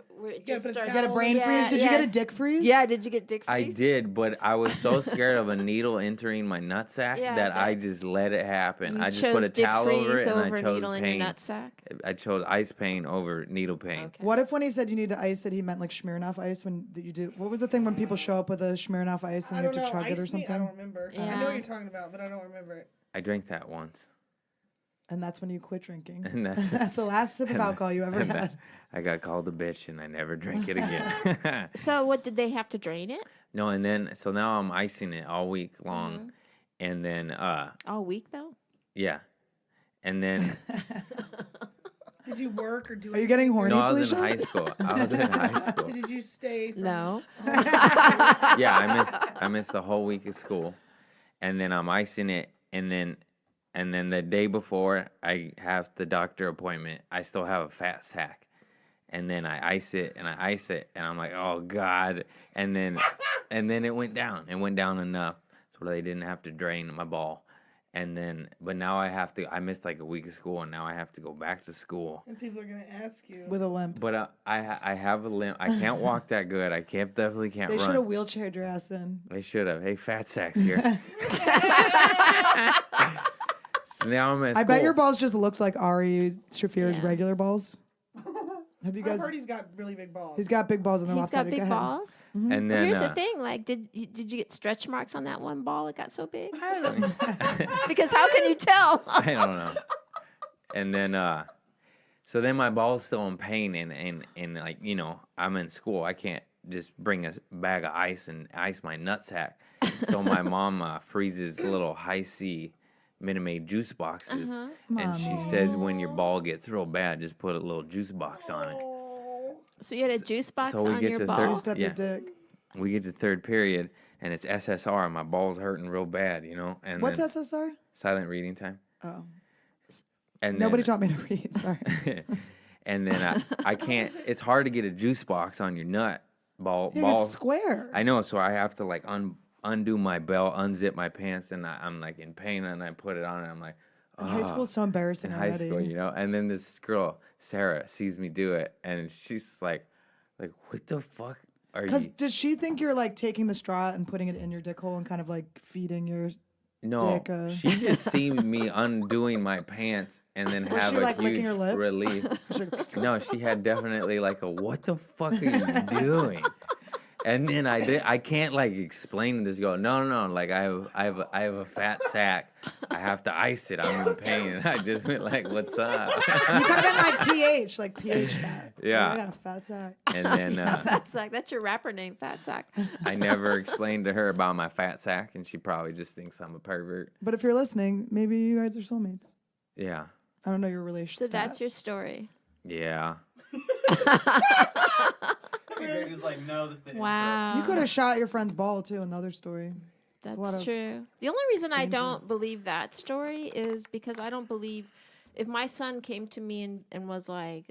where it Yeah, just but it's starts. You got a Oh, brain freeze? Did you get a dick freeze? Yeah, did you get dick I freeze? did, but I was so scared of a needle entering my nutsack Yeah, that I that- just let it happen. You I just chose put a dick towel freeze over it, and I over chose needle in pain. your nutsack. I chose ice pain over needle pain. Okay. What if when he said you need to ice it, he meant like Smirnoff ice? When you do, what was the thing when people show up with a Smirnoff ice and I you have don't to know. chug it or Ice me? I something? don't remember. I Yeah. know what you're talking about, but I don't remember it. I drank that once, And that's when you quit drinking. and that's That's the last sip of and that- alcohol you ever and that- had. I got called a bitch, and I never drank it again. So what did they have to drain it No, and then so now I'm icing it all week long, Mm-hmm. and then all week though? yeah, and then Did you work or do Are you getting horny, no, I was in Felicia? high school. I was in high So school. did you stay? From No. Yeah, I missed the whole week of school, and then I'm icing it, and then the day before I have the doctor appointment, I still have a fat sack, and then I ice it, and I'm like, oh god, and then it went down. It went down enough so they didn't have to drain my ball. And then, but now I missed like a week of school, and now I have to go back to school. And people are gonna ask you. With a limp. But I have a limp. I can't walk that good. I definitely can't They run. should have wheelchaired your ass in. They should have. Hey, fat sacks here. So now I'm at I bet school. your balls just looked like Ari Shafir's Yeah. regular balls. Have you I've guys? heard he's got really big balls. He's got big balls and they're He's got lopsided. big Go ahead. balls. And Well, then here's the thing: like, did you get stretch marks on that one ball? It got so big. Because how can you tell? I don't know. And then so then my ball's still in pain, and like, you know, I'm in school. I can't just bring a bag of ice and ice my nutsack. So my mom freezes little high C Minute Maid juice boxes, and she says when your ball gets real bad, just put a little juice box on it. Oh. So you had a juice box So we on get your to ball. third- Juiced up Yeah. your dick. We get to third period, and it's SSR. My ball's hurting real bad, you know. And What's then SSR? silent reading time. Oh, And nobody then, taught me to read. Sorry. and then I can't. It's hard to get a juice box on your nut ball. Yeah, ball. it's square. I know, so I have to like undo my belt, unzip my pants, and I'm like in pain, and I put it on, and I'm like, In high school is so embarrassing in high already. school, you know. And then this girl, Sarah, sees me do it, and she's like, what the fuck are Because you? does she think you're like taking the straw and putting it in your dick hole and kind of like feeding your? No, dick, she just seen me undoing my pants and then Was have she, a like, licking huge her lips? relief. No, she had definitely like a what the fuck are you doing? And then I can't like explain to this girl. No, like I have a fat sack. I have to ice it. I'm in pain. And I just went like, what's up? You could have been like pH, like pH fat. Yeah. I got a fat sack. And then Fat Sack. That's your rapper name, Fat Sack. I never explained to her about my fat sack, and she probably just thinks I'm a pervert. But if you're listening, maybe you guys are soulmates. Yeah, I don't know your relationship. So that's your story. yeah. Grady's like, no, this is the intro. Wow. You could have shot your friend's ball too. Another story. That's a lot of true. The only reason I danger. don't believe that story is because I don't believe if my son came to me and was like,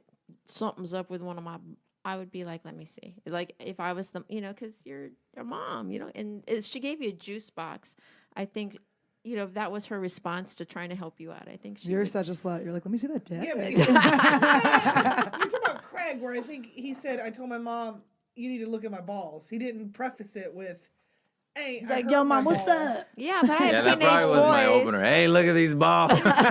something's up with one of my, I would be like, let me see. Like if I was the, because you're your mom, and if she gave you a juice box, I think, if that was her response to trying to help you out, I think she You're would. such a slut. You're like, let me see that dick. Yeah, but you're talking about Craig, where I think he said, "I told my mom you need to look at my balls." He didn't preface it with, "Hey, He's I like, hurt yo, my mom, what's balls." up? Yeah, but I Yeah, have that teenage probably was my boys. opener. Hey, look at these balls. But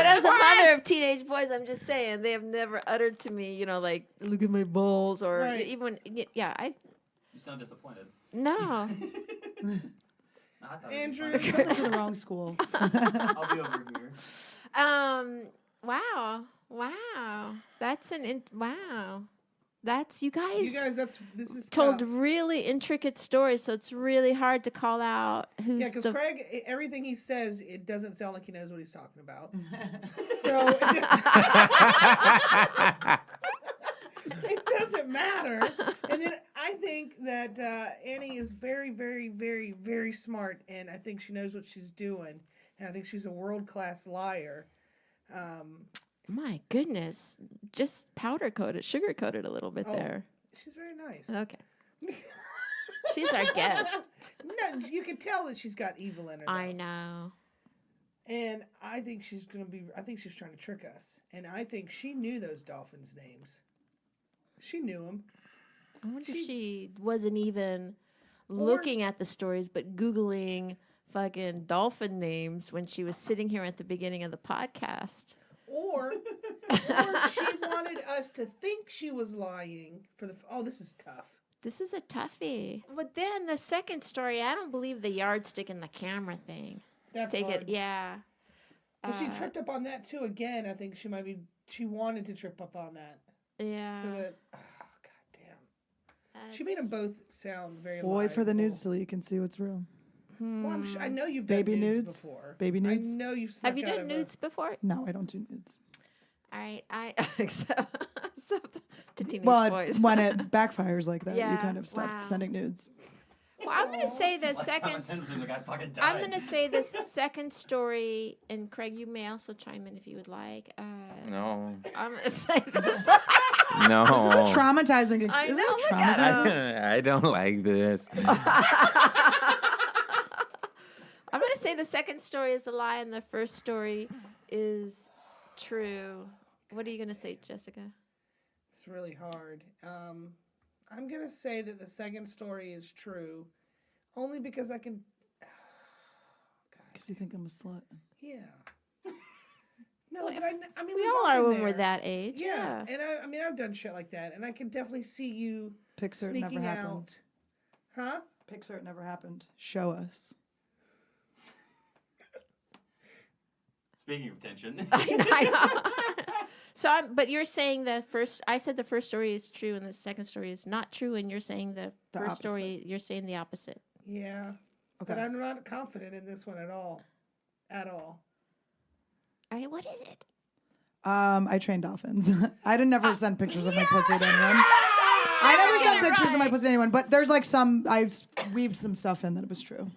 as a mother of teenage boys, I'm just saying they have never uttered to me, like, look at my balls, or Right. even, I You sound disappointed. no. No, I thought it was Andrew, funny. Sent them to the wrong school. I'll be over here. Wow. That's wow. That's you guys, you guys, this is told tough. really intricate stories, so it's really hard to call out who's Yeah, because the. Craig, everything he says, it doesn't sound like he knows what he's talking about. So it doesn't matter. And then I think that Annie is very, very, very, very smart, and I think she knows what she's doing. And I think she's a world-class liar. My goodness. Just powder coated, sugar coated a little bit Oh. there. She's very nice. Okay. She's our guest. No, you can tell that she's got evil in her. I though. know. And I think she's gonna be. I think she's trying to trick us. And I think she knew those dolphins' names. She knew them. I wonder if she wasn't even looking at the stories, but Googling fucking dolphin names when she was sitting here at the beginning of the podcast. Or she wanted us to think she was lying for the. Oh, this is tough. This is a toughie. But then the second story, I don't believe the yardstick and the camera thing. That's Take hard. it, yeah. But she tripped up on that too. Again, I think she might be. She wanted to trip up on that. Yeah. So that. Oh, goddamn. She made them both sound very. Wait for the liable. nudes till you can see what's real. Well, I know you've Baby done nudes nudes? before. Baby nudes? I know you've. Have you snuck out done of a- nudes before? No, I don't do nudes. All right, I except to teenage Well, boys. when it backfires like that, you Yeah, kind of stop wow. sending nudes. Well, I'm gonna say the Last time I second. sent them, the guy fucking died. I'm gonna say the second story, and Craig, you may also chime in if you would like. No. I'm gonna say this. No. This is a traumatizing experience. I know, look at Traumatizing. I don't like this. I'm gonna say the second story is a lie, and the first story is true. What are you gonna say, Jessica? It's really hard. I'm gonna say that the second story is true, only because I can. Because you think I'm a slut. Yeah. No, Well, but I mean, We we've all are been when we're there. that age. Yeah, and I mean, I've done shit like that, and I can definitely see you Pixar, it never sneaking happened. out. Huh? Pixar, it never happened. Show us. Speaking of tension. I know. So, but you're saying the first. I said the first story is true, and the second story is not true, and you're saying the The first opposite. story. You're saying the opposite. Yeah. Okay. But I'm not confident in this one at all. At all. All right, what is it? I train dolphins. I didn't never send pictures of my pussy to anyone. I never Get sent it pictures of my right. pussy to anyone, but there's like some, I've weaved some stuff in that it was true.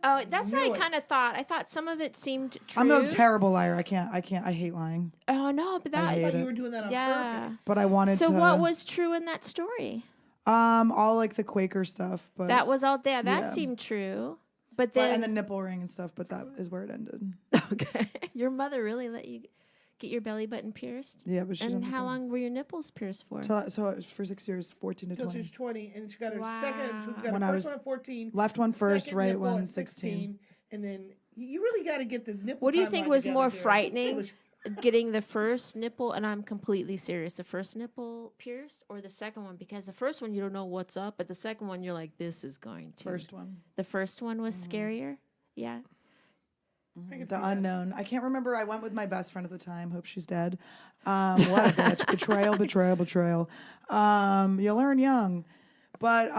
Oh, that's what Knew I it. kind of thought. I thought some of it seemed true. I'm a terrible liar. I hate lying. Oh no, but that. I hate thought it. you were doing that on Yeah. purpose. But I wanted So to. what was true in that story? all like the Quaker stuff, but That was all there. That yeah. seemed true. But but- then and the nipple ring and stuff, but that is where it ended. okay, your mother really let you get your belly button pierced? Yeah, but she And didn't how long were your nipples pierced for? So it was for 6 years, 14 to Until she 20. was 20, and she got her second. She got When her I first was one at 14. Left one first, second right nipple one at 16. and then you really got to get the nipple. What do you think timeline was together more here. frightening? It was- Getting the first nipple, and I'm completely serious, the first nipple pierced or the second one? Because the first one you don't know what's up, but the second one you're like, this is going to. First one. The first one was scarier? Yeah. I can see The that. unknown. I can't remember. I went with my best friend at the time. Hope she's dead. What a bitch. Betrayal, betrayal, betrayal. You learn young. But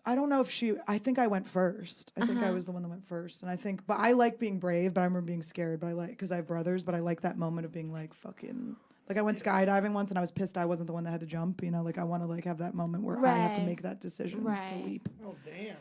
I don't know if I think I went first. I think I was the one that went first. And but I like being brave, but I remember being scared. But because I have brothers, but I like that moment of being like, fucking. Like I went skydiving once and I was pissed I wasn't the one that had to jump. You know, like I want to have that moment where I have to Right. make that decision to Right. leap. Oh damn,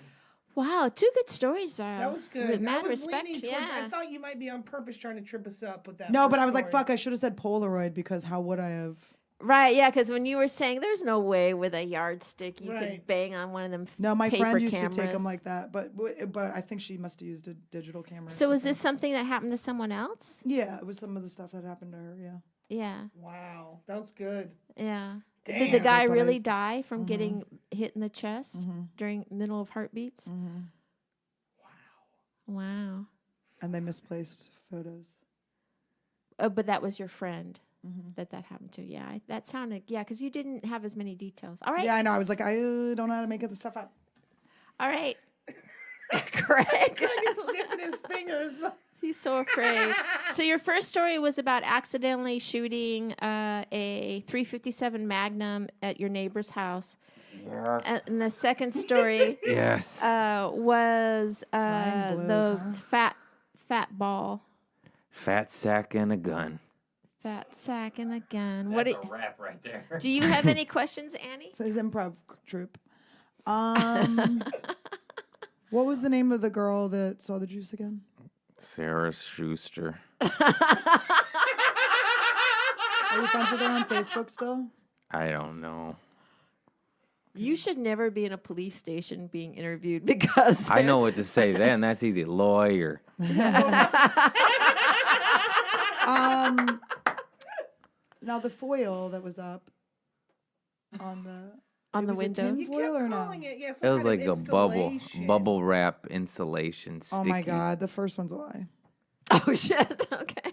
Wow, two good stories. that was good. With I mad was respect. leaning towards. Yeah. I thought you might be on purpose trying to trip us up with that. No, but first I was like, story. fuck, I should have said Polaroid because how would I have? Right, yeah, because when you were saying there's no way with a yardstick you could Right. bang on one of them No, my paper friend used cameras. to take them like that, but I think she must have used a digital camera. or So was something. this something that happened to someone else? Yeah, it was some of the stuff that happened to her. Yeah. Yeah, Wow, that was good. yeah. Did Damn. the guy But really I- die from getting hit in the chest during middle of heartbeats? Wow. And they misplaced photos. Oh, but that was your friend that happened to. Yeah, that sounded, yeah, because you didn't have as many details. All right. Yeah, I know. I was like, I don't know how to make this stuff up. All right. Craig. He's sniffing his fingers. He's so afraid. So your first story was about accidentally shooting a 357 Magnum at your neighbor's house. And the second story Yes. was Mind the blows, huh? fat ball. Fat sack and a gun. fat sack and a gun. That's What a wrap right there. do you have any questions, Annie? It's his improv troupe. What was the name of the girl that saw the juice again? Sarah Schuster. Are you friends with her on Facebook still? I don't know. You should never be in a police station being interviewed because I know what to say then. That's easy. Lawyer. Now the foil that was up on the on the was a window. tin You foil kept or no? calling it, yeah, It some was kind like of a installation. bubble wrap insulation sticky. Oh my god, the first one's a lie. Oh shit. Okay.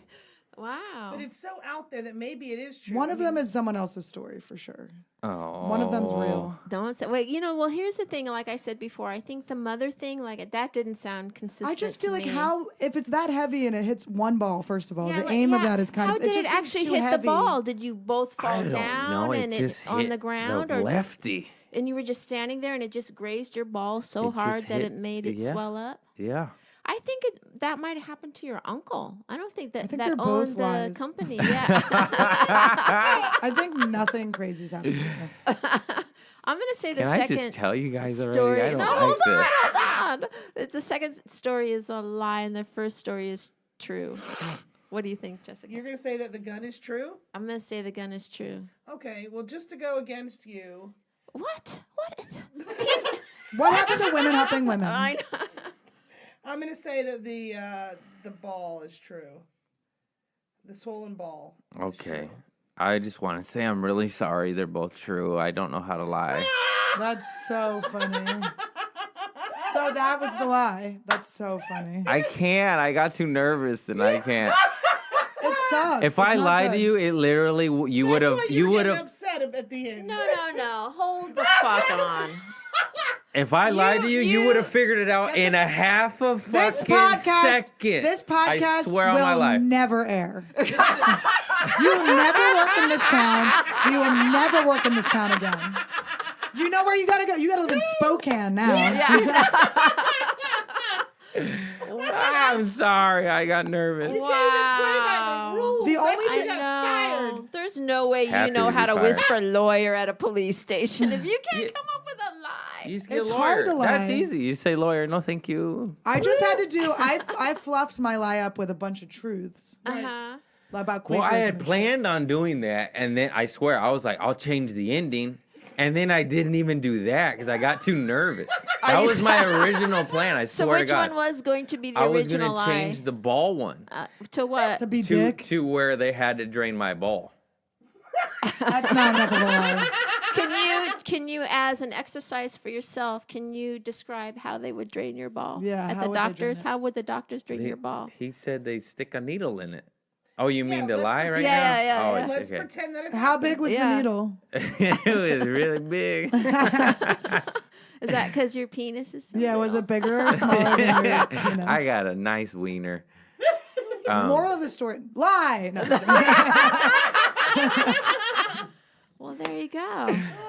Wow. But it's so out there that maybe it is true. One I of them mean, is someone else's story for sure. Oh. One of them's real. Don't say. Wait. Well, here's the thing. Like I said before, I think the mother thing, like that, didn't sound consistent. I just feel to like me. how if it's that heavy and it hits one ball, first of all, Yeah, the like, aim of yeah, that is kind how of did it it just seems actually too hit heavy. the ball? Did you both fall I don't down know. and It just on hit the ground, the or lefty. and you were just standing there and it just grazed your ball so It just hard that hit- it made it yeah. swell up? Yeah. I think that might have happened to your uncle. I don't think that think that they're both owned the lies. company. Yeah. I think nothing crazy's happened. to me. I'm gonna say the Can I second just tell you guys already? story. I don't No, like hold on, this. hold on. The second story is a lie, and the first story is true. What do you think, Jessica? You're going to say that the gun is true? I'm gonna say the gun is true. Okay, well, just to go against you, What? What? What happened to women helping women? I know. I'm going to say that the ball is true. The swollen ball. is Okay. true. I just want to say I'm really sorry. They're both true. I don't know how to lie. That's so funny. So that was the lie. That's so funny. I can't. I got too nervous and I can't. It sucks. If I It's not lied to good. you, it literally you would have That's why you were would getting have upset at the end. No. Hold the fuck on. if I lied to you, you would have figured it out in a half a This fucking podcast, second. this I podcast swear on my will life. never air. You will never work in this town. You will never work in this town again. You know where you gotta go. You gotta live in Spokane now. Yeah. I'm sorry. I got nervous. Wow. The only I thing, know. There's no way Happy you know to how be to fired. whisper lawyer at a police station if you can't Yeah. come up with a lie. You just get It's a hard lawyer. to lie. That's easy. You say lawyer. No, thank you. I just had to do. I fluffed my lie up with a bunch of truths Uh-huh. about Well, I Quakerism had and shit. planned on doing that, and then I swear I was like, I'll change the ending, and then I didn't even do that because I got too nervous. Are That you was my original plan. I So swear to which God. one was going to be the I was original gonna lie? change the ball one To what? To be to dick. to where they had to drain my ball. That's not enough of a lie. Can you as an exercise for yourself, can you describe how they would drain your ball? Yeah, At how the would they drain doctors, it? how would the doctors drain They- your ball? He said they stick a needle in it. Oh, you mean the let's lie right Yeah, now? yeah, yeah, Oh, yeah. it's Let's okay. pretend that it How happened. big was Yeah. the needle? It was really big. Is that because your penis is so Yeah, was little? it bigger or smaller than your penis? I got a nice wiener. Moral of the story: lie. No, Well, there you go.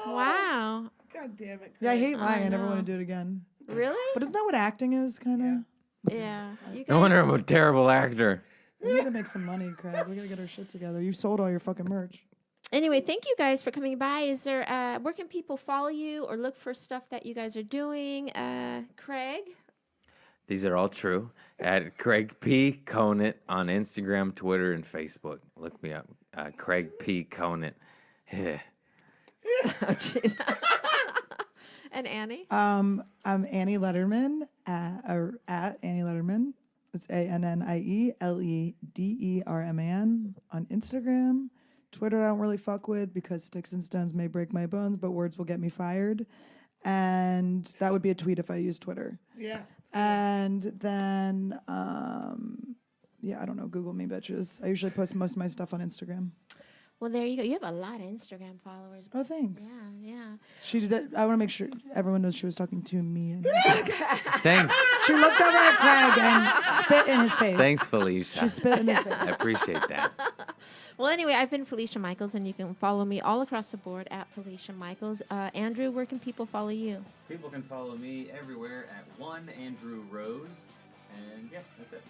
Wow. God damn it. yeah, I Craig. hate lying. I never know. want to do it again. Really? But isn't that what acting is, kind of? Yeah. You guys, No wonder I'm a terrible actor. We need to make some money, Craig. We gotta get our shit together. You sold all your fucking merch. Anyway, thank you guys for coming by. Is there where can people follow you or look for stuff that you guys are doing? Craig? These are all true. At Craig P. Conant on Instagram, Twitter, and Facebook. Look me up. Craig P. Conant. Yeah. Oh, jeez. And Annie? I'm Annie Letterman at Annie Letterman. It's ANNIELEDERMAN on Instagram. Twitter I don't really fuck with because sticks and stones may break my bones, but words will get me fired. And that would be a tweet if I use Twitter. Yeah. And then yeah, I don't know, Google me bitches. I usually post most of my stuff on Instagram. Well, there you go. You have a lot of Instagram followers. Oh, thanks. Yeah. She did it. I want to make sure everyone knows she was talking to me. And Thanks. she looked over at Craig and spit in his face. Thanks, She Felicia. spit in his face. I appreciate that. Well, anyway, I've been Felicia Michaels, and you can follow me all across the board at Felicia Michaels. Andrew, where can people follow you? People can follow me everywhere at one Andrew Rose, and yeah, that's it.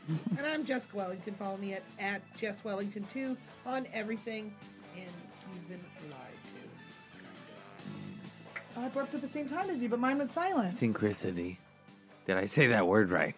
And I'm Jessica Wellington. Follow me at Jess Wellington2 on everything. And you've been lied to. I burped at the same time as you, but mine was silent. Synchronicity. Did I say that word right?